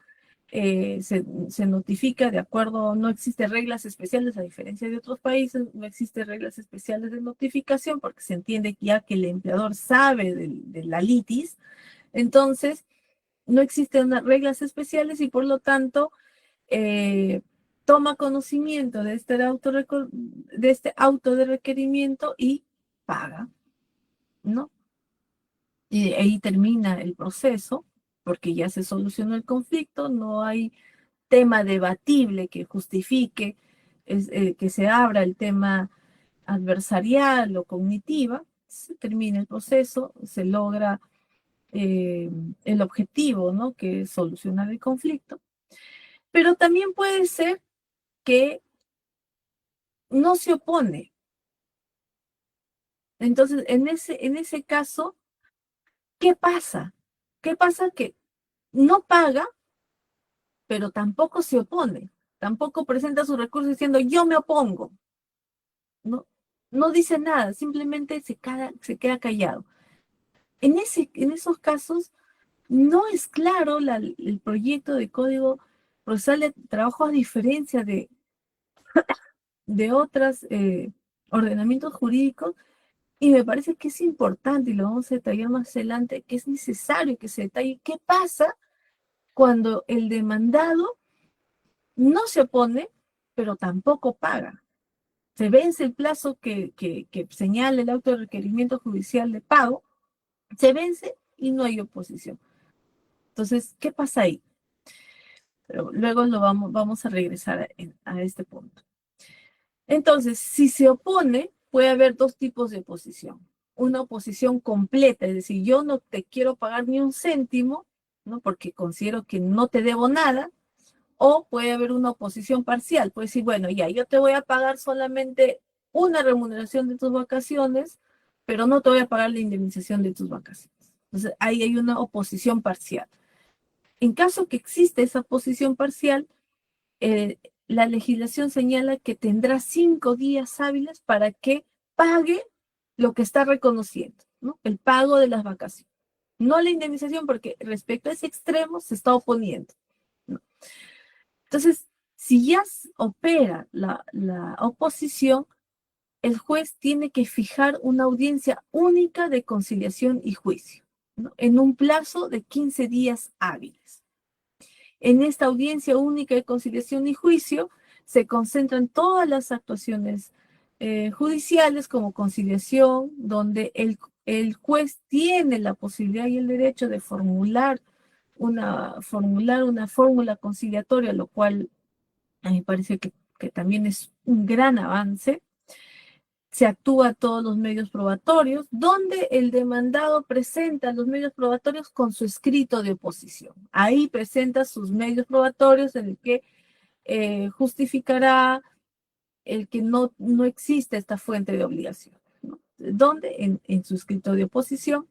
se notifica de acuerdo, no existen reglas especiales, a diferencia de otros países, no existen reglas especiales de notificación, porque se entiende que ya que el empleador sabe de la litis, entonces no existen reglas especiales y por lo tanto toma conocimiento de este auto de requerimiento y paga, ¿no? Y ahí termina el proceso, porque ya se solucionó el conflicto, no hay tema debatible que justifique que se abra el tema adversarial o cognitiva. Se termina el proceso, se logra el objetivo, ¿no?, que es solucionar el conflicto. Pero también puede ser que no se opone. Entonces, en ese caso, ¿qué pasa? ¿Qué pasa? Que no paga, pero tampoco se opone. Tampoco presenta su recurso diciendo, yo me opongo. No dice nada, simplemente se queda callado. En esos casos, no es claro el proyecto de Código Procesal de Trabajo, a diferencia de otros ordenamientos jurídicos, y me parece que es importante, y lo vamos a detallar más adelante, que es necesario que se detalle qué pasa cuando el demandado no se opone, pero tampoco paga. Se vence el plazo que señala el auto de requerimiento judicial de pago, se vence y no hay oposición. Entonces, ¿qué pasa ahí? Pero luego vamos a regresar a este punto. Entonces, si se opone, puede haber 2 tipos de oposición. Una oposición completa, es decir, yo no te quiero pagar ni un céntimo, ¿no?, porque considero que no te debo nada, o puede haber una oposición parcial. Puede decir, bueno, ya, yo te voy a pagar solamente una remuneración de tus vacaciones, pero no te voy a pagar la indemnización de tus vacaciones. Entonces, ahí hay una oposición parcial. En caso que exista esa oposición parcial, la legislación señala que tendrá 5 días hábiles para que pague lo que está reconociendo, ¿no? El pago de las vacaciones. No la indemnización, porque respecto a ese extremo se está oponiendo, ¿no? Entonces, si ya opera la oposición, el juez tiene que fijar una audiencia única de conciliación y juicio, ¿no? En un plazo de 15 días hábiles. En esta audiencia única de conciliación y juicio se concentran todas las actuaciones judiciales como conciliación, donde el juez tiene la posibilidad y el derecho de formular una fórmula conciliatoria, lo cual a mí me parece que también es un gran avance. Se actúa a todos los medios probatorios, donde el demandado presenta los medios probatorios con su escrito de oposición. Ahí presenta sus medios probatorios en el que justificará el que no existe esta fuente de obligación, ¿no? Donde en su escrito de oposición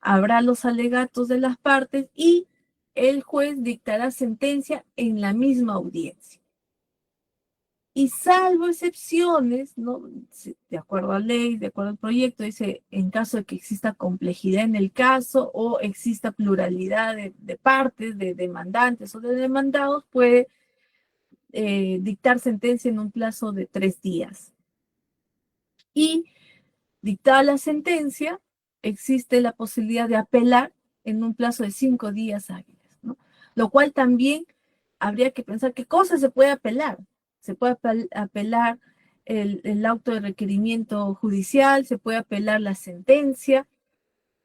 habrá los alegatos de las partes y el juez dictará sentencia en la misma audiencia. Y salvo excepciones, ¿no? De acuerdo a ley, de acuerdo al proyecto, dice, en caso de que exista complejidad en el caso o exista pluralidad de partes, de demandantes o de demandados, puede dictar sentencia en un plazo de 3 días. Y dictada la sentencia, existe la posibilidad de apelar en un plazo de 5 días hábiles, ¿no? Lo cual también habría que pensar qué cosas se puede apelar. Se puede apelar el auto de requerimiento judicial, se puede apelar la sentencia,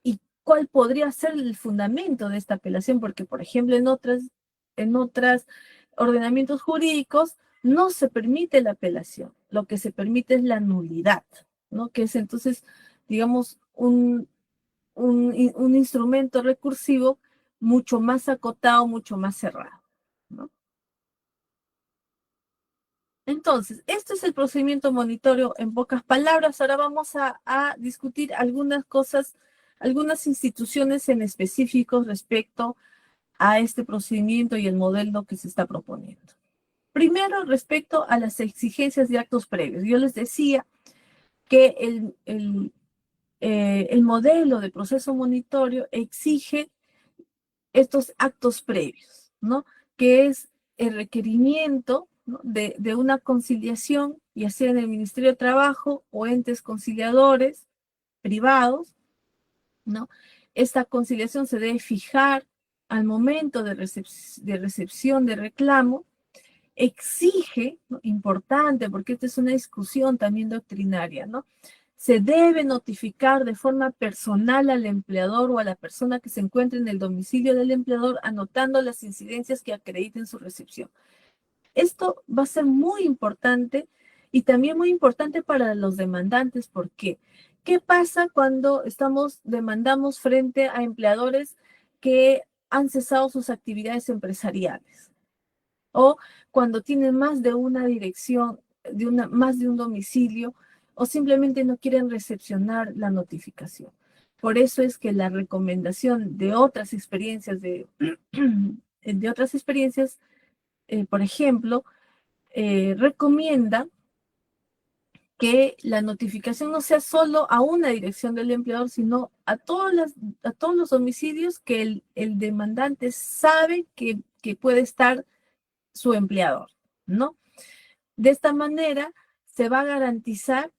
y cuál podría ser el fundamento de esta apelación, porque, por ejemplo, en otros ordenamientos jurídicos no se permite la apelación, lo que se permite es la nulidad, ¿no? Que es entonces, digamos, un instrumento recursivo mucho más acotado, mucho más cerrado, ¿no? Entonces, esto es el procedimiento monitorio en pocas palabras. Ahora vamos a discutir algunas cosas, algunas instituciones en específico respecto a este procedimiento y el modelo que se está proponiendo. Primero, respecto a las exigencias de actos previos. Yo les decía que el modelo de proceso monitorio exige estos actos previos, ¿no? Que es el requerimiento, ¿no? de una conciliación, ya sea en el Ministerio de Trabajo o entes conciliadores privados, ¿no? Esta conciliación se debe fijar al momento de recepción de reclamo. Exige, ¿no? Importante, porque esta es una discusión también doctrinaria, ¿no? Se debe notificar de forma personal al empleador o a la persona que se encuentre en el domicilio del empleador, anotando las incidencias que acrediten su recepción. Esto va a ser muy importante y también muy importante para los demandantes. ¿Por qué? ¿Qué pasa cuando demandamos frente a empleadores que han cesado sus actividades empresariales? O cuando tienen más de una dirección, más de un domicilio, o simplemente no quieren recepcionar la notificación. Por eso es que la recomendación de otras experiencias, por ejemplo, recomienda que la notificación no sea solo a una dirección del empleador, sino a todos los domicilios que el demandante sabe que puede estar su empleador, ¿no? De esta manera se va a garantizar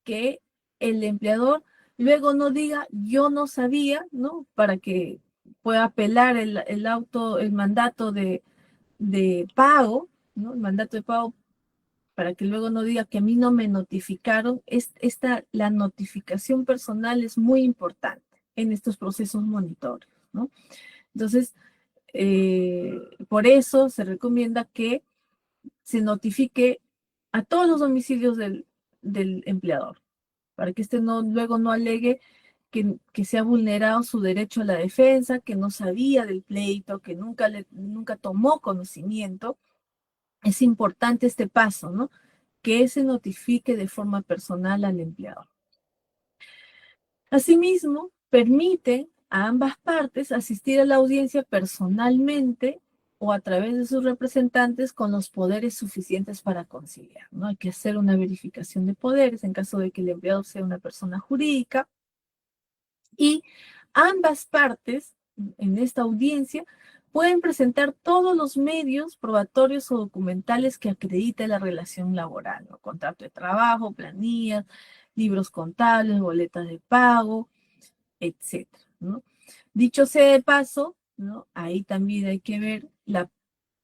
que el empleador luego no diga yo no sabía, ¿no? Para que pueda apelar el mandato de pago, ¿no? El mandato de pago, para que luego no diga que a mí no me notificaron. La notificación personal es muy importante en estos procesos monitorios, ¿no? Entonces, por eso se recomienda que se notifique a todos los domicilios del empleador, para que luego no alegue que se ha vulnerado su derecho a la defensa, que no sabía del pleito, que nunca tomó conocimiento, es importante este paso, ¿no? Que se notifique de forma personal al empleador. Asimismo, permite a ambas partes asistir a la audiencia personalmente o a través de sus representantes con los poderes suficientes para conciliar, ¿no? Hay que hacer una verificación de poderes en caso de que el empleado sea una persona jurídica, y ambas partes en esta audiencia pueden presentar todos los medios probatorios o documentales que acrediten la relación laboral, ¿no? Contrato de trabajo, planillas, libros contables, boletas de pago, etcétera, ¿no? Dicho sea de paso, ¿no? Ahí también hay que ver la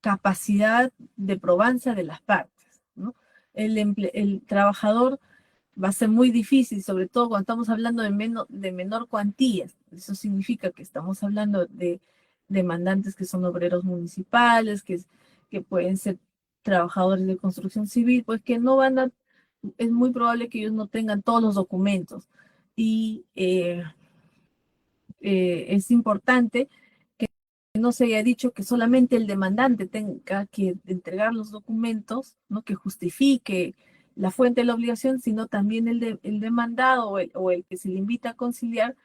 capacidad de probanza de las partes, ¿no? El trabajador va a ser muy difícil, sobre todo cuando estamos hablando de menor cuantía. Eso significa que estamos hablando de demandantes que son obreros municipales, que pueden ser trabajadores de construcción civil, pues que no van a, es muy probable que ellos no tengan todos los documentos. Y es importante que no se haya dicho que solamente el demandante tenga que entregar los documentos, ¿no? Que justifique la fuente de la obligación, sino también el demandado o el que se le invita a conciliar.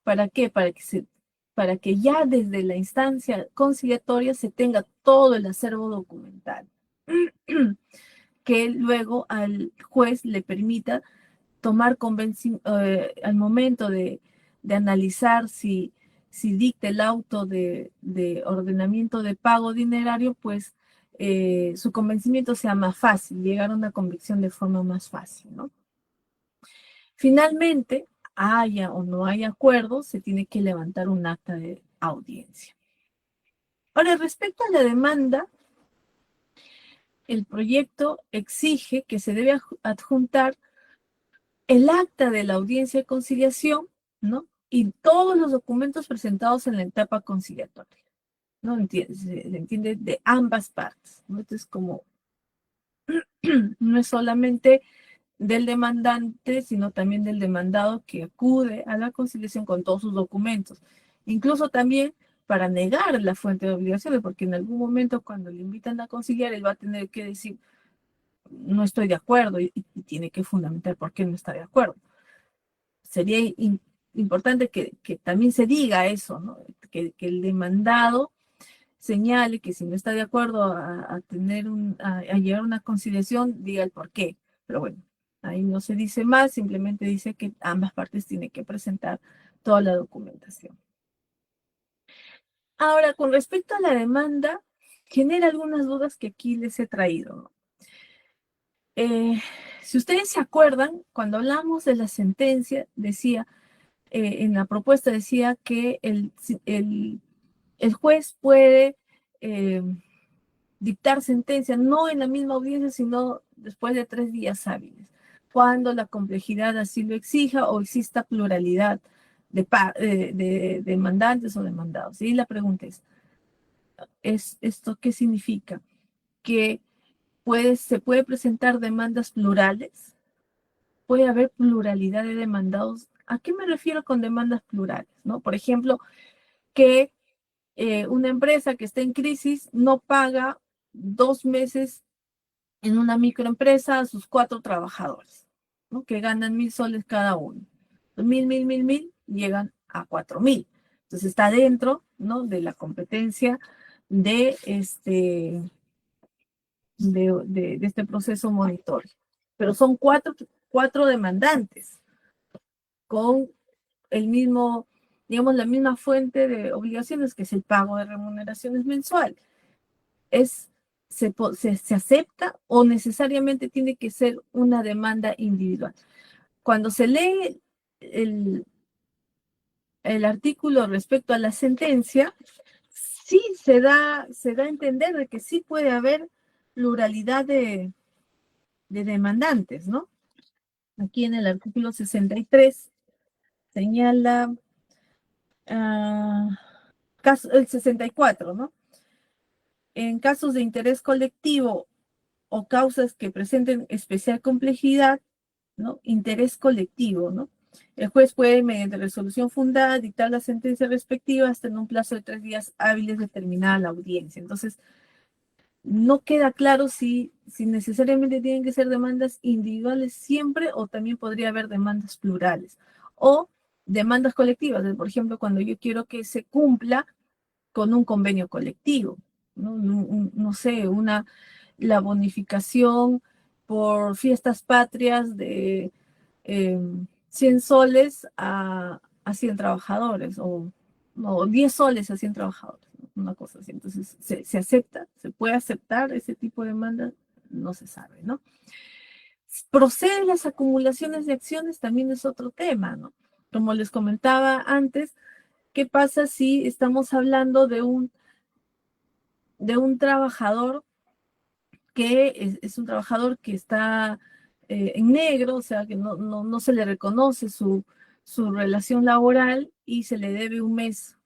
¿Para qué? Para que ya desde la instancia conciliatoria se tenga todo el acervo documental, que luego al juez le permita tomar al momento de analizar si dicta el auto de ordenamiento de pago dinerario, pues su convencimiento sea más fácil, llegar a una convicción de forma más fácil, ¿no? Finalmente, haya o no haya acuerdo, se tiene que levantar un acta de audiencia. Ahora, respecto a la demanda, el proyecto exige que se debe adjuntar el acta de la audiencia de conciliación, ¿no? Y todos los documentos presentados en la etapa conciliatoria, ¿no? Se entiende de ambas partes, ¿no? Entonces, como no es solamente del demandante, sino también del demandado que acude a la conciliación con todos sus documentos. Incluso también para negar la fuente de obligaciones, porque en algún momento cuando le invitan a conciliar, él va a tener que decir, no estoy de acuerdo, y tiene que fundamentar por qué no está de acuerdo. Sería importante que también se diga eso, ¿no? Que el demandado señale que si no está de acuerdo a llegar a una conciliación, diga el por qué. Pero bueno, ahí no se dice más, simplemente dice que ambas partes tienen que presentar toda la documentación. Ahora, con respecto a la demanda, genera algunas dudas que aquí les he traído, ¿no? Si ustedes se acuerdan, cuando hablamos de la sentencia, decía, en la propuesta decía que el juez puede dictar sentencia, no en la misma audiencia, sino después de 3 días hábiles, cuando la complejidad así lo exija o exista pluralidad de demandantes o demandados. Y la pregunta es ¿esto qué significa? Que se puede presentar demandas plurales, puede haber pluralidad de demandados. ¿A qué me refiero con demandas plurales? ¿No? Por ejemplo, que una empresa que está en crisis no paga 2 meses en una microempresa a sus 4 trabajadores, ¿no? Que ganan 1,000 soles cada uno. 1,000, llegan a 4,000. Entonces está dentro, ¿no? De la competencia de este proceso monitorio. Pero son cuatro demandantes con el mismo, digamos, la misma fuente de obligaciones, que es el pago de remuneraciones mensuales. ¿Se acepta o necesariamente tiene que ser una demanda individual? Cuando se lee el artículo respecto a la sentencia, sí se da a entender de que sí puede haber pluralidad de demandantes, ¿no? Aquí en el artículo 63 señala el 64, ¿no? En casos de interés colectivo o causas que presenten especial complejidad, ¿no? Interés colectivo, ¿no? El juez puede, mediante resolución fundada, dictar la sentencia respectiva hasta en un plazo de 3 días hábiles determinada la audiencia. Entonces, no queda claro si necesariamente tienen que ser demandas individuales siempre o también podría haber demandas plurales o demandas colectivas. Por ejemplo, cuando yo quiero que se cumpla con un convenio colectivo, ¿no? No sé, la bonificación por fiestas patrias de 100 soles a 100 trabajadores o no, 10 soles a 100 trabajadores, ¿no? Una cosa así. Entonces, ¿se acepta? ¿Se puede aceptar ese tipo de demanda? No se sabe, ¿no? Proceden las acumulaciones de acciones, también es otro tema, ¿no? Como les comentaba antes, ¿qué pasa si estamos hablando de un trabajador que es un trabajador que está en negro, o sea, que no se le reconoce su relación laboral y se le debe un mes?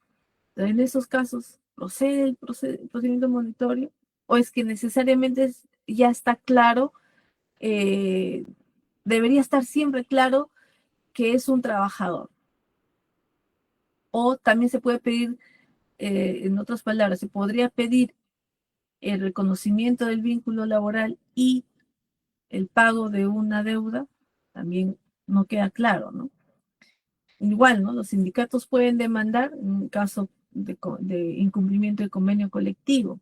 En esos casos, ¿procede el procedimiento monitorio? ¿O es que necesariamente ya está claro, eh, debería estar siempre claro que es un trabajador? O también se puede pedir, en otras palabras, se podría pedir el reconocimiento del vínculo laboral y el pago de una deuda, también no queda claro, ¿no? Igual, ¿no? Los sindicatos pueden demandar en un caso de incumplimiento de convenio colectivo.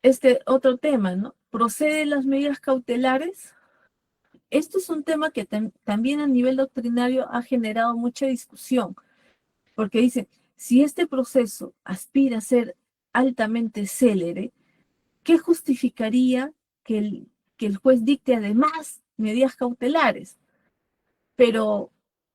Este otro tema, ¿no? ¿Proceden las medidas cautelares? Esto es un tema que también a nivel doctrinario ha generado mucha discusión, porque dice, si este proceso aspira a ser altamente célere, ¿qué justificaría que el juez dicte además medidas cautelares? Pero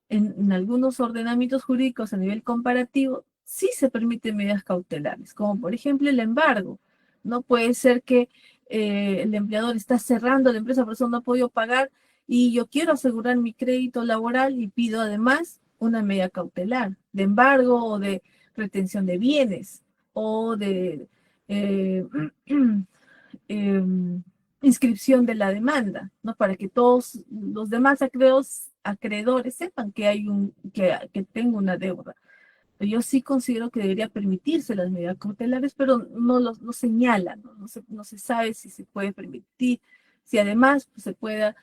en algunos ordenamientos jurídicos a nivel comparativo sí se permiten medidas cautelares, como por ejemplo el embargo. No puede ser que el empleador está cerrando la empresa, por eso no ha podido pagar y yo quiero asegurar mi crédito laboral y pido además una medida cautelar de embargo o de retención de bienes o de eh, inscripción de la demanda, ¿no? Para que todos los demás acreedores sepan que que tengo una deuda. Yo sí considero que debería permitirse las medidas cautelares, pero no señala, ¿no? No se sabe si se puede permitir, si además pues, se pueda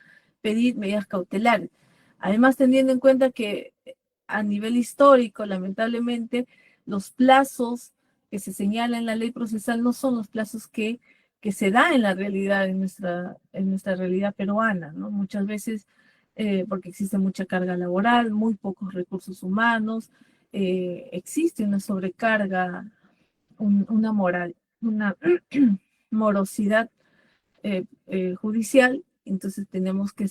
pedir medidas cautelares. Además, teniendo en cuenta que a nivel histórico, lamentablemente, los plazos que se señalan en la ley procesal no son los plazos que se da en la realidad, en nuestra realidad peruana, ¿no? Muchas veces, porque existe mucha carga laboral, muy pocos recursos humanos, existe una sobrecarga, una morosidad judicial, entonces tenemos que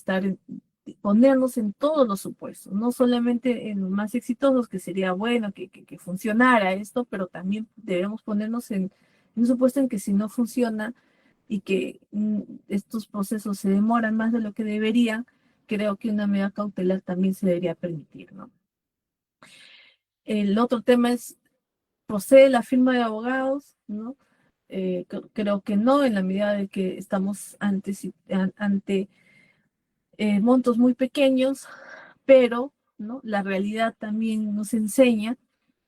ponernos en todos los supuestos, no solamente en los más exitosos, que sería bueno que funcionara esto, pero también debemos ponernos en un supuesto en que si no funciona y que estos procesos se demoran más de lo que deberían, creo que una medida cautelar también se debería permitir, ¿no? El otro tema es, ¿procede la firma de abogados? ¿No? Creo que no, en la medida de que estamos ante montos muy pequeños, pero ¿no? La realidad también nos enseña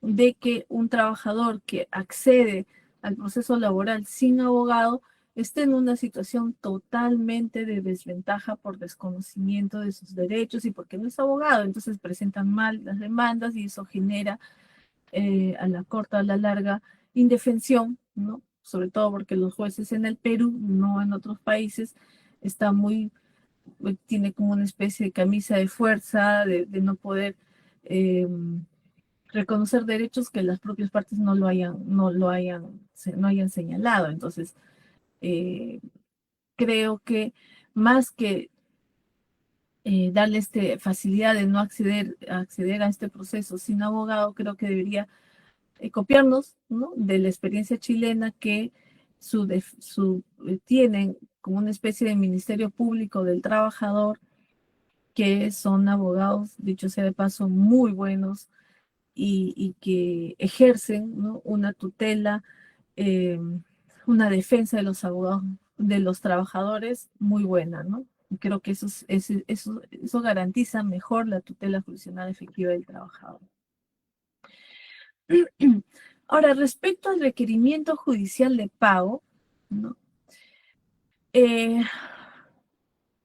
de que un trabajador que accede al proceso laboral sin abogado está en una situación totalmente de desventaja por desconocimiento de sus derechos y porque no es abogado, entonces presentan mal las demandas y eso genera a la corta, a la larga, indefensión, ¿no? Sobre todo porque los jueces en el Perú, no en otros países, tiene como una especie de camisa de fuerza, de no poder reconocer derechos que las propias partes no hayan señalado. Entonces, creo que más que darle facilidad de no acceder a este proceso sin abogado, creo que debería copiarnos, ¿no? De la experiencia chilena que tienen como una especie de Ministerio Público del Trabajador, que son abogados, dicho sea de paso, muy buenos y que ejercen, ¿no? Una tutela, una defensa de los abogados, de los trabajadores muy buena, ¿no? Creo que eso garantiza mejor la tutela jurisdiccional efectiva del trabajador. Ahora, respecto al requerimiento judicial de pago, ¿no?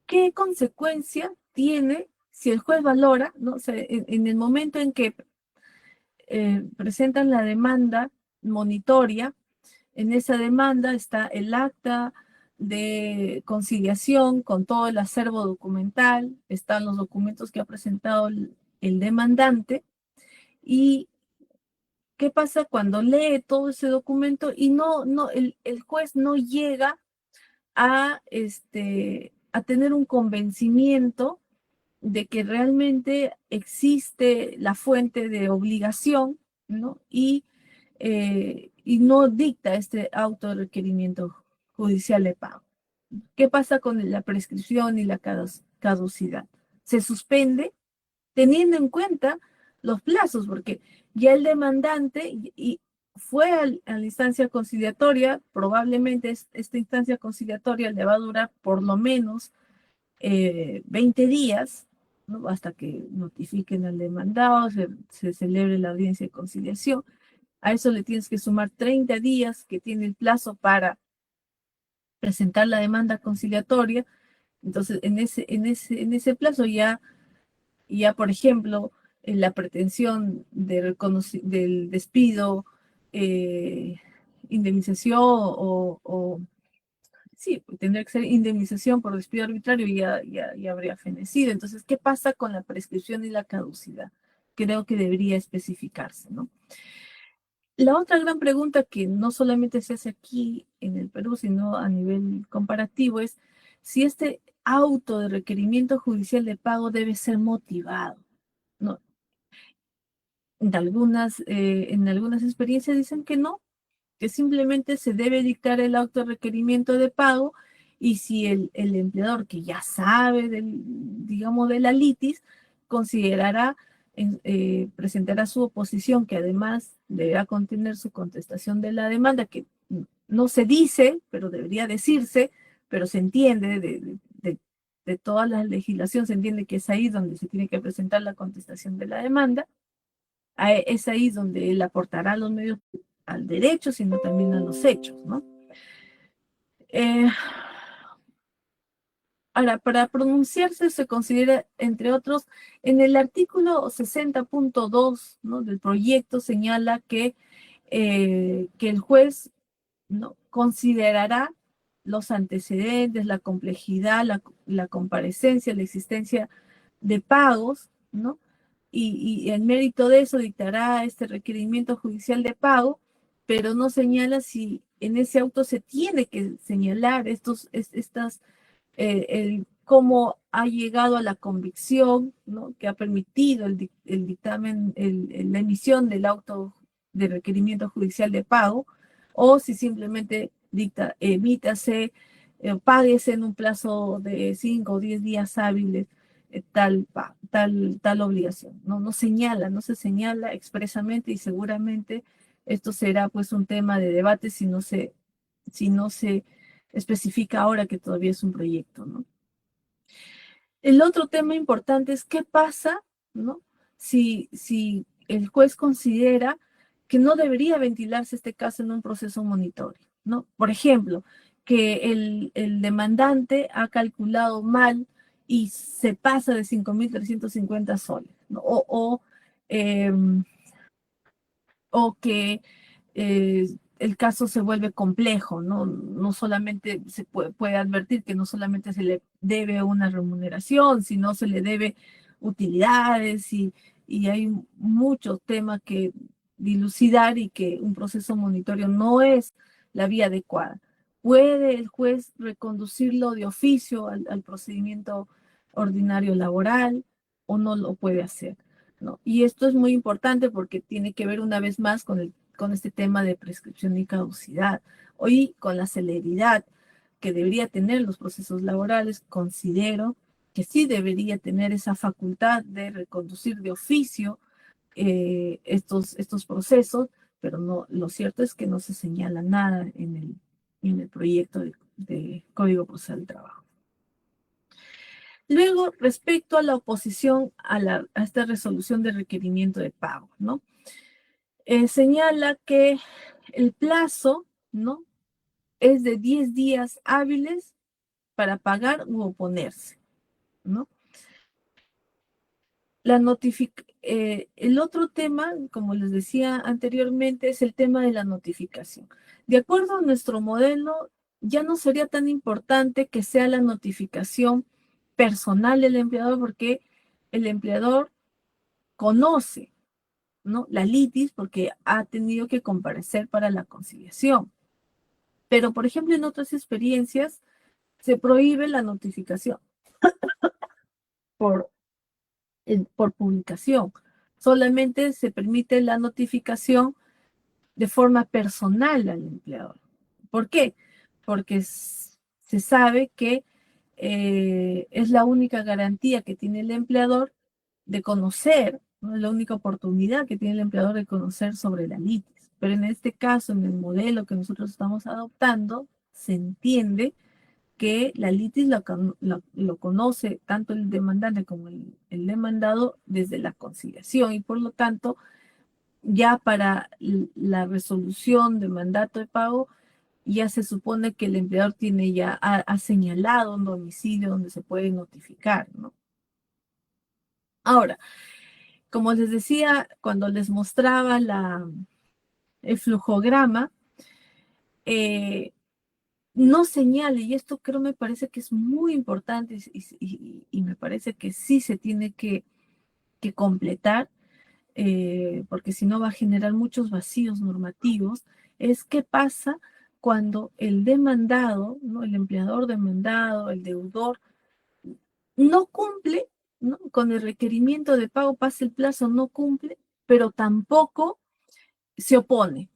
¿Qué consecuencia tiene si el juez valora, ¿no? O sea, en el momento en que presentan la demanda monitoria, en esa demanda está el acta de conciliación con todo el acervo documental, están los documentos que ha presentado el demandante, y qué pasa cuando lee todo ese documento y el juez no llega a tener un convencimiento de que realmente existe la fuente de obligación, ¿no? Y no dicta este auto de requerimiento judicial de pago. ¿Qué pasa con la prescripción y la caducidad? Se suspende teniendo en cuenta los plazos, porque ya el demandante fue a la instancia conciliatoria, probablemente esta instancia conciliatoria le va a durar por lo menos 20 días, ¿no? Hasta que notifiquen al demandado, se celebre la audiencia de conciliación. A eso le tienes que sumar 30 días que tiene el plazo para presentar la demanda conciliatoria. Entonces, en ese plazo ya, por ejemplo, la pretensión del despido, indemnización sí, tendría que ser indemnización por despido arbitrario y ya habría fenecido. Entonces, ¿qué pasa con la prescripción y la caducidad? Creo que debería especificarse, ¿no? La otra gran pregunta que no solamente se hace aquí en el Perú, sino a nivel comparativo, es si este auto de requerimiento judicial de pago debe ser motivado, ¿no? En algunas experiencias dicen que no, que simplemente se debe dictar el auto de requerimiento de pago, y si el empleador que ya sabe digamos, de la litis, considerará, presentará su oposición, que además deberá contener su contestación de la demanda, que no se dice, pero debería decirse, pero se entiende de toda la legislación, se entiende que es ahí donde se tiene que presentar la contestación de la demanda. Es ahí donde él aportará los medios al derecho, sino también a los hechos, ¿no? Ahora, para pronunciarse se considera, entre otros, en el artículo 60.2, ¿no?, del proyecto señala que el juez, ¿no?, considerará los antecedentes, la complejidad, la comparecencia, la existencia de pagos, ¿no? Y en mérito de eso dictará este requerimiento judicial de pago, pero no señala si en ese auto se tiene que señalar cómo ha llegado a la convicción, ¿no?, que ha permitido el dictamen, la emisión del auto de requerimiento judicial de pago, o si simplemente dicta, emítase, páguese en un plazo de 5 o 10 días hábiles tal obligación. No se señala expresamente, y seguramente esto será pues un tema de debate si no se especifica ahora, que todavía es un proyecto, ¿no? El otro tema importante es qué pasa, ¿no?, si el juez considera que no debería ventilarse este caso en un proceso monitorio, ¿no? Por ejemplo, que el demandante ha calculado mal y se pasa de 5.350 soles, ¿no? O que el caso se vuelve complejo, ¿no? No solamente se puede advertir que no solamente se le debe una remuneración, sino se le debe utilidades, y hay muchos temas que dilucidar, y que un proceso monitorio no es la vía adecuada. ¿Puede el juez reconducirlo de oficio al procedimiento ordinario laboral, o no lo puede hacer, ¿no? Y esto es muy importante porque tiene que ver una vez más con este tema de prescripción y caducidad. Hoy, con la celeridad que debería tener los procesos laborales, considero que sí debería tener esa facultad de reconducir de oficio estos procesos, pero no, lo cierto es que no se señala nada en el proyecto de Código Procesal del Trabajo. Luego, respecto a la oposición a esta resolución de requerimiento de pago, ¿no? Señala que el plazo, ¿no?, es de 10 días hábiles para pagar u oponerse, ¿no? El otro tema, como les decía anteriormente, es el tema de la notificación. De acuerdo a nuestro modelo, ya no sería tan importante que sea la notificación personal del empleador, porque el empleador conoce, ¿no?, la litis, porque ha tenido que comparecer para la conciliación. Pero, por ejemplo, en otras experiencias se prohíbe la notificación por publicación. Solamente se permite la notificación de forma personal al empleador. ¿Por qué? Porque se sabe que es la única garantía que tiene el empleador de conocer, ¿no? Es la única oportunidad que tiene el empleador de conocer sobre la litis. Pero en este caso, en el modelo que nosotros estamos adoptando, se entiende que la litis lo conoce tanto el demandante como el demandado desde la conciliación, y por lo tanto, ya para la resolución de mandato de pago, ya se supone que el empleador tiene ya, ha señalado un domicilio donde se puede notificar, ¿no? Ahora, como les decía, cuando les mostraba el flujograma, no señale, y esto creo me parece que es muy importante, y me parece que sí se tiene que completar, porque si no va a generar muchos vacíos normativos, es qué pasa cuando el demandado, ¿no?, el empleador demandado, el deudor, no cumple, ¿no?, con el requerimiento de pago, pasa el plazo, no cumple, pero tampoco se opone.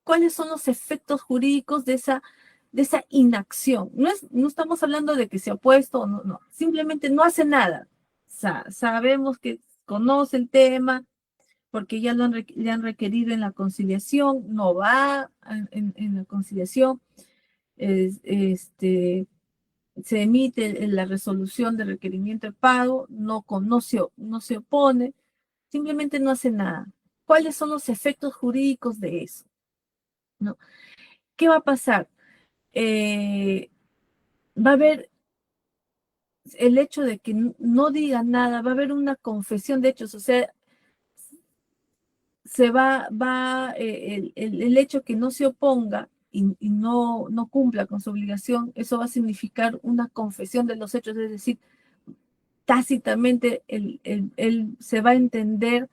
¿Cuáles son los efectos jurídicos de esa inacción? No estamos hablando de que se ha opuesto o no, simplemente no hace nada. Sabemos que conoce el tema porque ya le han requerido en la conciliación, no va en la conciliación, se emite la resolución de requerimiento de pago, no se opone, simplemente no hace nada. ¿Cuáles son los efectos jurídicos de eso? ¿No? ¿Qué va a pasar? Va a haber el hecho de que no diga nada, va a haber una confesión de hechos, o sea, el hecho que no se oponga y no cumpla con su obligación, eso va a significar una confesión de los hechos, es decir, tácitamente él se va a entender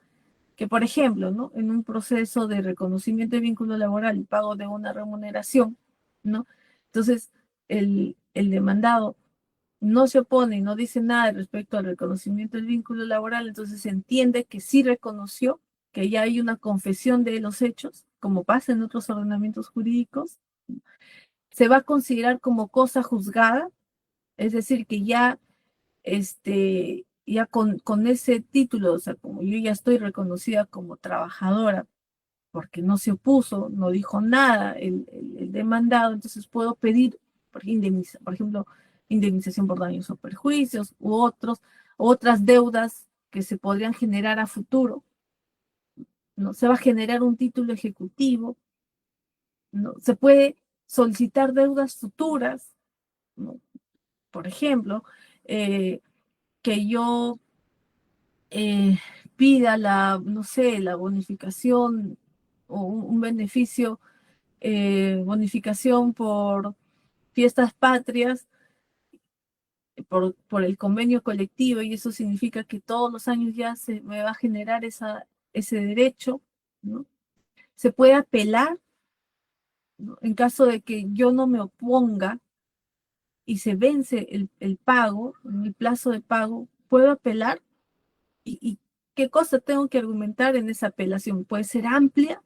que, por ejemplo, ¿no?, en un proceso de reconocimiento de vínculo laboral y pago de una remuneración, ¿no? Entonces, el demandado no se opone y no dice nada respecto al reconocimiento del vínculo laboral, entonces se entiende que sí reconoció, que ya hay una confesión de los hechos, como pasa en otros ordenamientos jurídicos. Se va a considerar como cosa juzgada, es decir, que ya ya con ese título, o sea, como yo ya estoy reconocida como trabajadora, porque no se opuso, no dijo nada el demandado, entonces puedo pedir, por ejemplo, indemnización por daños o perjuicios, otras deudas que se podrían generar a futuro, ¿no? Se va a generar un título ejecutivo, ¿no? Se puede solicitar deudas futuras, ¿no? Por ejemplo, que yo pida no sé, la bonificación o un beneficio, bonificación por fiestas patrias, por el convenio colectivo, y eso significa que todos los años ya se me va a generar ese derecho, ¿no? Se puede apelar, ¿no?, en caso de que yo no me oponga y se vence el pago, el plazo de pago, puedo apelar. ¿Y qué cosa tengo que argumentar en esa apelación? Puede ser amplia.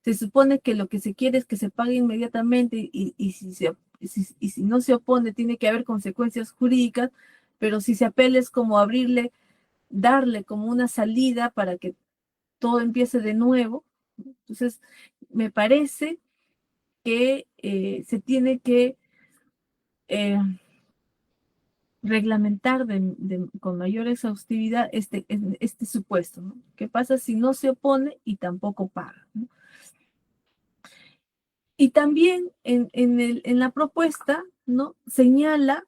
Se supone que lo que se quiere es que se pague inmediatamente, y si no se opone tiene que haber consecuencias jurídicas, pero si se apela es como darle como una salida para que todo empiece de nuevo. Entonces, me parece que se tiene que reglamentar con mayor exhaustividad este supuesto, ¿no? ¿Qué pasa si no se opone y tampoco paga, ¿no? Y también en la propuesta, ¿no? Señala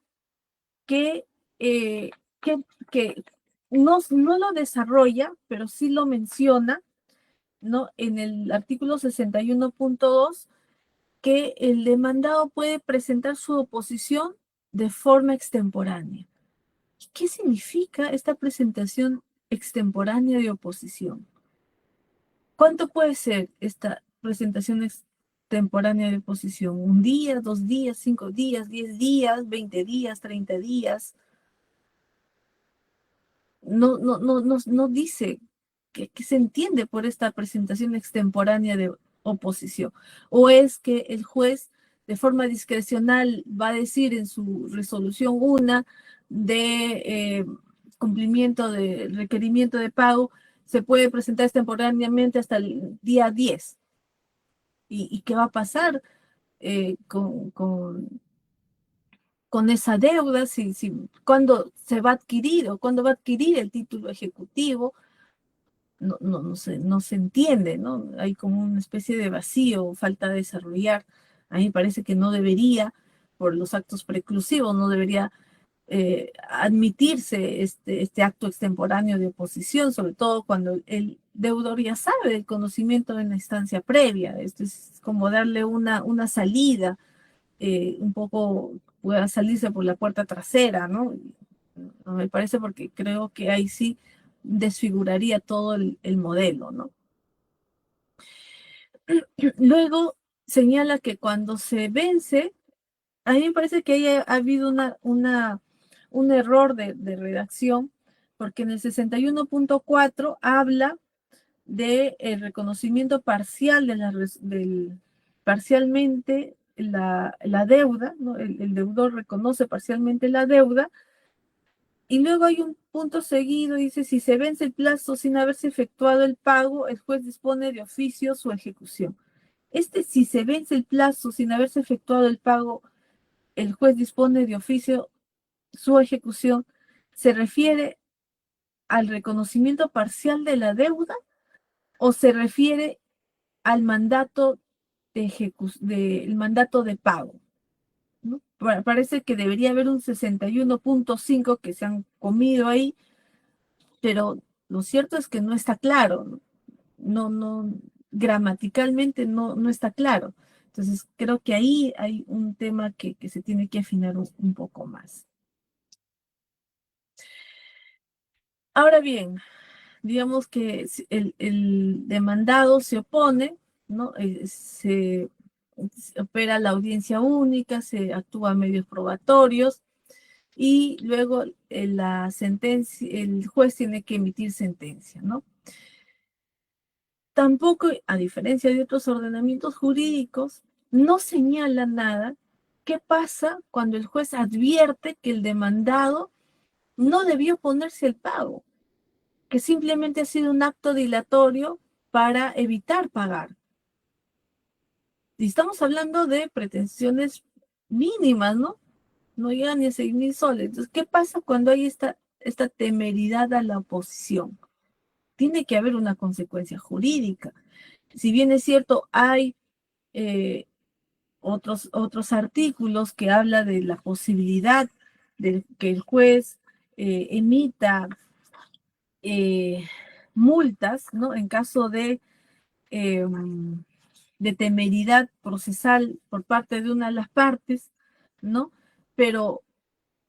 que, eh, que, que no lo desarrolla, pero sí lo menciona, ¿no? En el artículo 61.2, que el demandado puede presentar su oposición de forma extemporánea. ¿Qué significa esta presentación extemporánea de oposición? ¿Cuánto puede ser esta presentación extemporánea de oposición? ¿Un día, 2 días, 5 días, 10 días, 20 días, 30 días? No dice qué se entiende por esta presentación extemporánea de oposición. ¿O es que el juez de forma discrecional va a decir en su resolución de cumplimiento de requerimiento de pago, se puede presentar extemporáneamente hasta el día 10? ¿Y qué va a pasar con esa deuda? ¿Cuándo se va a adquirir o cuándo va a adquirir el título ejecutivo? No se entiende, ¿no? Hay como una especie de vacío, falta de desarrollar. A mí me parece que no debería, por los actos preclusivos, no debería admitirse este acto extemporáneo de oposición, sobre todo cuando el deudor ya sabe del conocimiento en la instancia previa. Esto es como darle una salida, un poco pueda salirse por la puerta trasera, ¿no? No me parece, porque creo que ahí sí desfiguraría todo el modelo, ¿no? Luego señala que cuando se vence, a mí me parece que haya habido un error de redacción, porque en el 61.4 habla de el reconocimiento parcial parcialmente la deuda, ¿no? El deudor reconoce parcialmente la deuda, y luego hay un punto seguido, dice: si se vence el plazo sin haberse efectuado el pago, el juez dispone de oficio su ejecución. Si se vence el plazo sin haberse efectuado el pago, el juez dispone de oficio su ejecución, ¿se refiere al reconocimiento parcial de la deuda o se refiere al mandato el mandato de pago, ¿no? Parece que debería haber un 61.5 que se han comido ahí, pero lo cierto es que no está claro, no, gramaticalmente no está claro. Entonces, creo que ahí hay un tema que se tiene que afinar un poco más. Ahora bien, digamos que el demandado se opone, ¿no? Se opera la audiencia única, se actúa a medios probatorios, y luego la sentencia, el juez tiene que emitir sentencia, ¿no? Tampoco, a diferencia de otros ordenamientos jurídicos, no señala nada qué pasa cuando el juez advierte que el demandado no debió oponerse al pago, que simplemente ha sido un acto dilatorio para evitar pagar. Y estamos hablando de pretensiones mínimas, ¿no? No llegan ni a 6.000 soles. Entonces, ¿qué pasa cuando hay esta temeridad a la oposición? Tiene que haber una consecuencia jurídica. Si bien es cierto, hay otros artículos que habla de la posibilidad de que el juez emita multas, ¿no? En caso eh, de temeridad procesal por parte de una de las partes, ¿no? Pero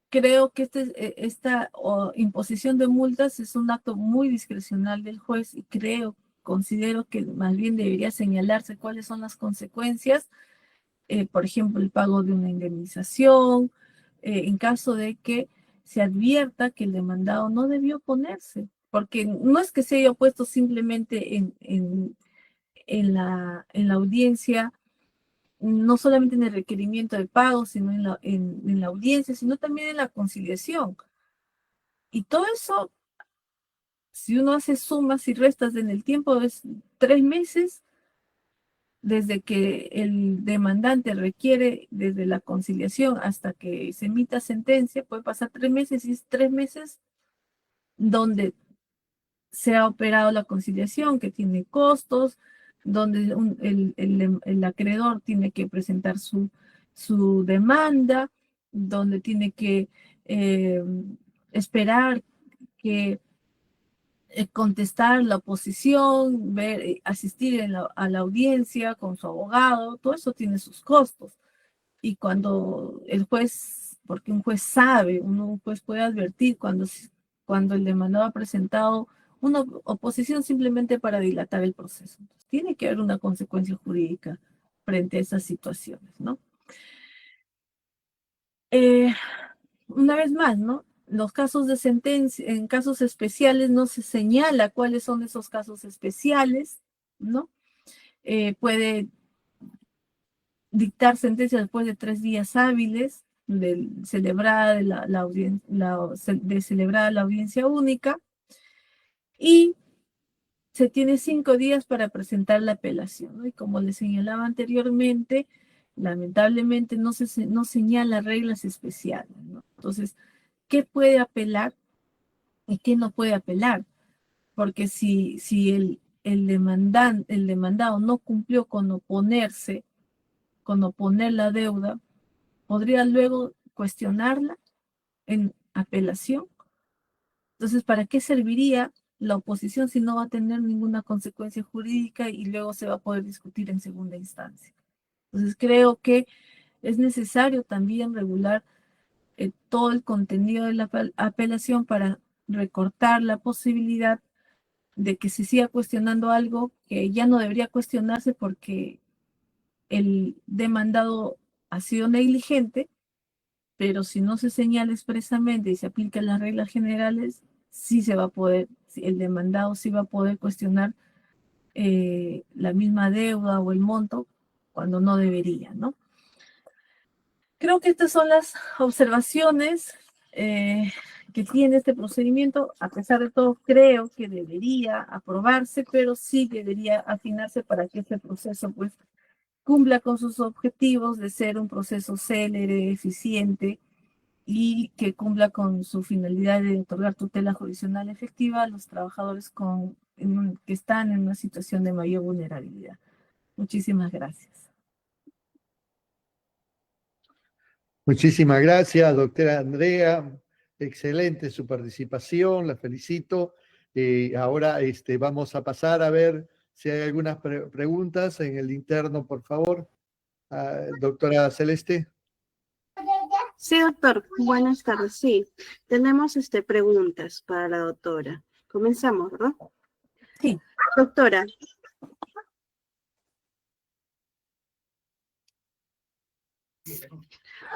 creo que esta imposición de multas es un acto muy discrecional del juez, y considero que más bien debería señalarse cuáles son las consecuencias, por ejemplo, el pago de una indemnización, en caso de que se advierta que el demandado no debió oponerse, porque no es que se haya opuesto simplemente en la audiencia, no solamente en el requerimiento de pago, sino en la audiencia, sino también en la conciliación. Y todo eso, si uno hace sumas y restas en el tiempo, es 3 meses desde que el demandante requiere, desde la conciliación hasta que se emita sentencia, puede pasar 3 meses, y es 3 meses donde se ha operado la conciliación, que tiene costos, donde el acreedor tiene que presentar su demanda, donde tiene que esperar que contestar la oposición, ver, asistir a la audiencia con su abogado, todo eso tiene sus costos. Y cuando el juez, porque un juez sabe, un juez puede advertir cuando el demandado ha presentado una oposición simplemente para dilatar el proceso. Entonces, tiene que haber una consecuencia jurídica frente a esas situaciones, ¿no? Una vez más, ¿no? Los casos de sentencia, en casos especiales no se señala cuáles son esos casos especiales, ¿no? Puede dictar sentencia después de 3 días hábiles de celebrada la audiencia única, y se tiene 5 días para presentar la apelación, ¿no? Y como les señalaba anteriormente, lamentablemente no señala reglas especiales, ¿no? Entonces, ¿qué puede apelar y qué no puede apelar? Porque si el demandado no cumplió con oponer la deuda, podría luego cuestionarla en apelación. Entonces, ¿para qué serviría la oposición si no va a tener ninguna consecuencia jurídica y luego se va a poder discutir en segunda instancia? Entonces, creo que es necesario también regular todo el contenido de la apelación para recortar la posibilidad de que se siga cuestionando algo que ya no debería cuestionarse porque el demandado ha sido negligente, pero si no se señala expresamente y se aplican las reglas generales, sí se va a poder, el demandado sí va a poder cuestionar la misma deuda o el monto cuando no debería, ¿no? Creo que estas son las observaciones que tiene este procedimiento. A pesar de todo, creo que debería aprobarse, pero sí debería afinarse para que este proceso pues cumpla con sus objetivos de ser un proceso célere, eficiente, y que cumpla con su finalidad de otorgar tutela jurisdiccional efectiva a los trabajadores que están en una situación de mayor vulnerabilidad. Muchísimas gracias. Muchísimas gracias, doctora Andrea. Excelente su participación, la felicito. Ahora vamos a pasar a ver si hay algunas preguntas en el interno, por favor. Doctora Celeste. Sí, doctor. Buenas tardes. Sí, tenemos preguntas para la doctora. Comenzamos, ¿verdad? Sí. Doctora.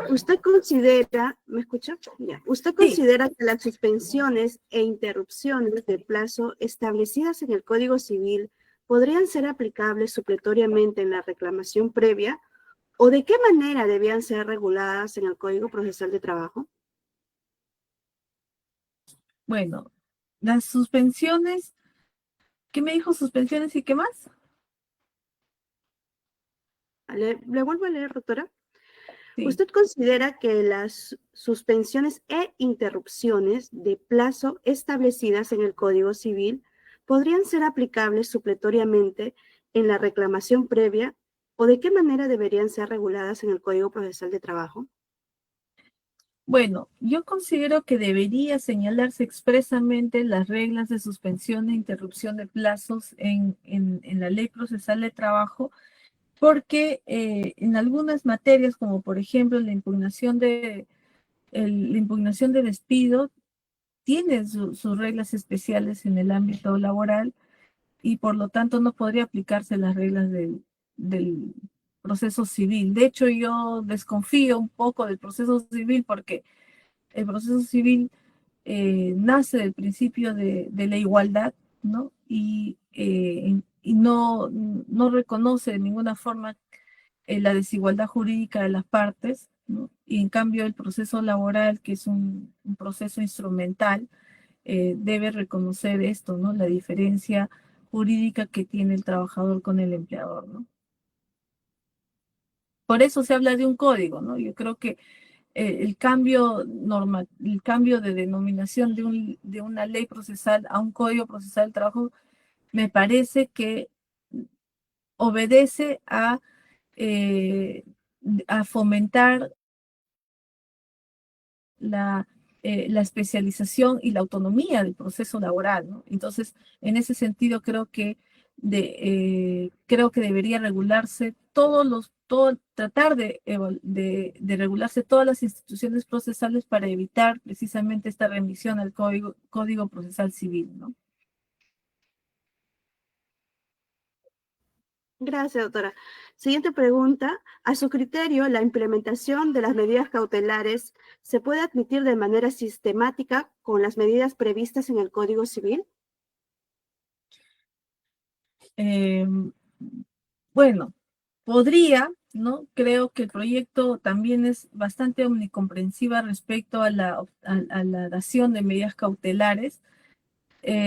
¿Usted considera, me escucha? Ya. ¿Usted considera que las suspensiones e interrupciones de plazo establecidas en el Código Civil podrían ser aplicables supletoriamente en la reclamación previa, o de qué manera debían ser reguladas en el Código Procesal de Trabajo? Bueno, las suspensiones, ¿qué me dijo? ¿Suspensiones y qué más? ¿Le vuelvo a leer, doctora? Sí. ¿Usted considera que las suspensiones e interrupciones de plazo establecidas en el Código Civil podrían ser aplicables supletoriamente en la reclamación previa, o de qué manera deberían ser reguladas en el Código Procesal de Trabajo? Bueno, yo considero que debería señalarse expresamente las reglas de suspensión e interrupción de plazos en la Ley Procesal de Trabajo, porque en algunas materias, como por ejemplo la impugnación de despido, tiene sus reglas especiales en el ámbito laboral, y por lo tanto no podría aplicarse las reglas del proceso civil. De hecho, yo desconfío un poco del proceso civil porque el proceso civil nace del principio de la igualdad, ¿no? Y no reconoce de ninguna forma la desigualdad jurídica de las partes, ¿no? Y en cambio el proceso laboral, que es un proceso instrumental, debe reconocer esto, ¿no? La diferencia jurídica que tiene el trabajador con el empleador, ¿no? Por eso se habla de un código, ¿no? Yo creo que el cambio de denominación de una ley procesal a un código procesal del trabajo me parece que obedece a fomentar la especialización y la autonomía del proceso laboral, ¿no? Entonces, en ese sentido, creo que debería regularse tratar de regularse todas las instituciones procesales para evitar precisamente esta remisión al Código Procesal Civil, ¿no? Gracias, doctora. Siguiente pregunta. A su criterio, ¿la implementación de las medidas cautelares se puede admitir de manera sistemática con las medidas previstas en el Código Civil? Bueno, podría, ¿no? Creo que el proyecto también es bastante omnicomprensiva respecto a la dación de medidas cautelares.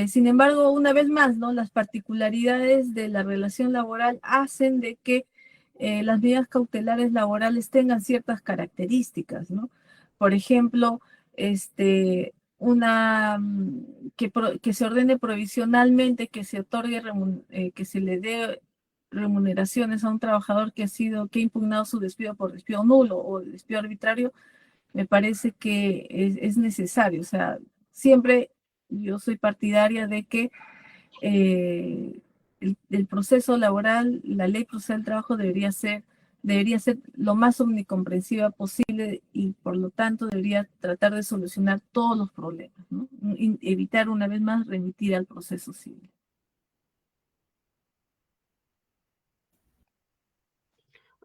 Sin embargo, una vez más, ¿no? Las particularidades de la relación laboral hacen de que las medidas cautelares laborales tengan ciertas características, ¿no? Por ejemplo, que se ordene provisionalmente que se otorgue, que se le dé remuneraciones a un trabajador que ha impugnado su despido por despido nulo o despido arbitrario, me parece que es necesario. O sea, siempre yo soy partidaria de que el proceso laboral, la ley procesal del trabajo debería ser lo más omnicomprensiva posible y por lo tanto debería tratar de solucionar todos los problemas, ¿no? Evitar una vez más remitir al proceso civil.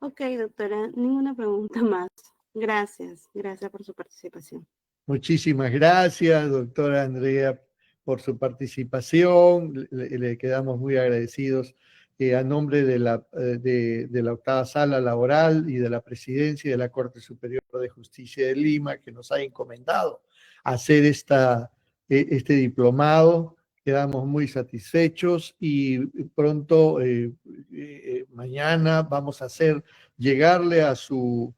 Ok, doctora, ninguna pregunta más. Gracias por su participación. Muchísimas gracias, doctora Andrea, por su participación. Le quedamos muy agradecidos a nombre de la octava sala laboral y de la presidencia y de la Corte Superior de Justicia de Lima, que nos ha encomendado hacer este diplomado. Quedamos muy satisfechos y pronto, mañana, vamos a llegarle a su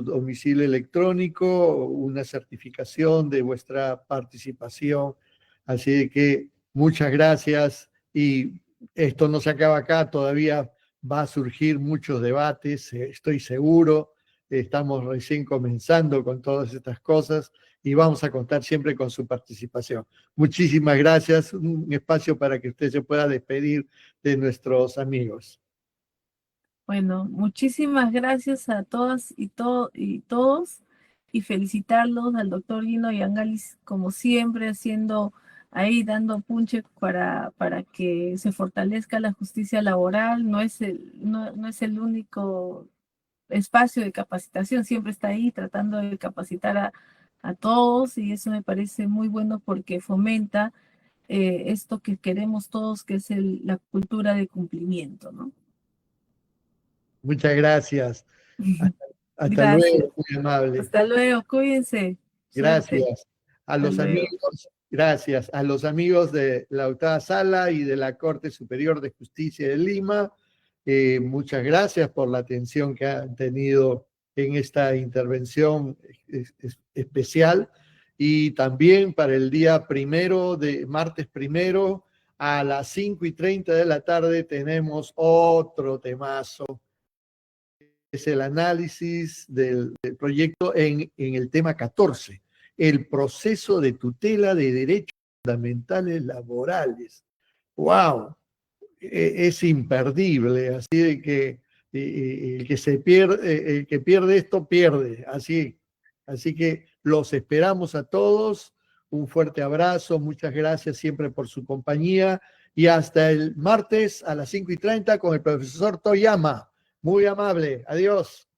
domicilio electrónico una certificación de vuestra participación. Así que muchas gracias, y esto no se acaba acá, todavía va a surgir muchos debates, estoy seguro. Estamos recién comenzando con todas estas cosas y vamos a contar siempre con su participación. Muchísimas gracias. Un espacio para que usted se pueda despedir de nuestros amigos. Bueno, muchísimas gracias a todas y todos, y felicitarlos al doctor Gino Yangalis, como siempre, dando punche para que se fortalezca la justicia laboral. No es el único espacio de capacitación, siempre está ahí tratando de capacitar a todos, y eso me parece muy bueno porque fomenta esto que queremos todos, que es la cultura de cumplimiento, ¿no? Muchas gracias. Hasta Gracias. luego, muy amable. Hasta luego, cuídense. Suerte. Gracias. Gracias a los amigos de la octava sala y de la Corte Superior de Justicia de Lima. Muchas gracias por la atención que han tenido en esta intervención especial. Y también para el día martes 1 a las 5:30 de la tarde tenemos otro temazo. Es el análisis del proyecto en el tema 14, el proceso de tutela de derechos fundamentales laborales. ¡Wow! Es imperdible, así de que el que pierde esto, pierde. Así que los esperamos a todos. Un fuerte abrazo, muchas gracias siempre por su compañía y hasta el martes a las 5:30 con el profesor Toyama. Muy amable. Adiós.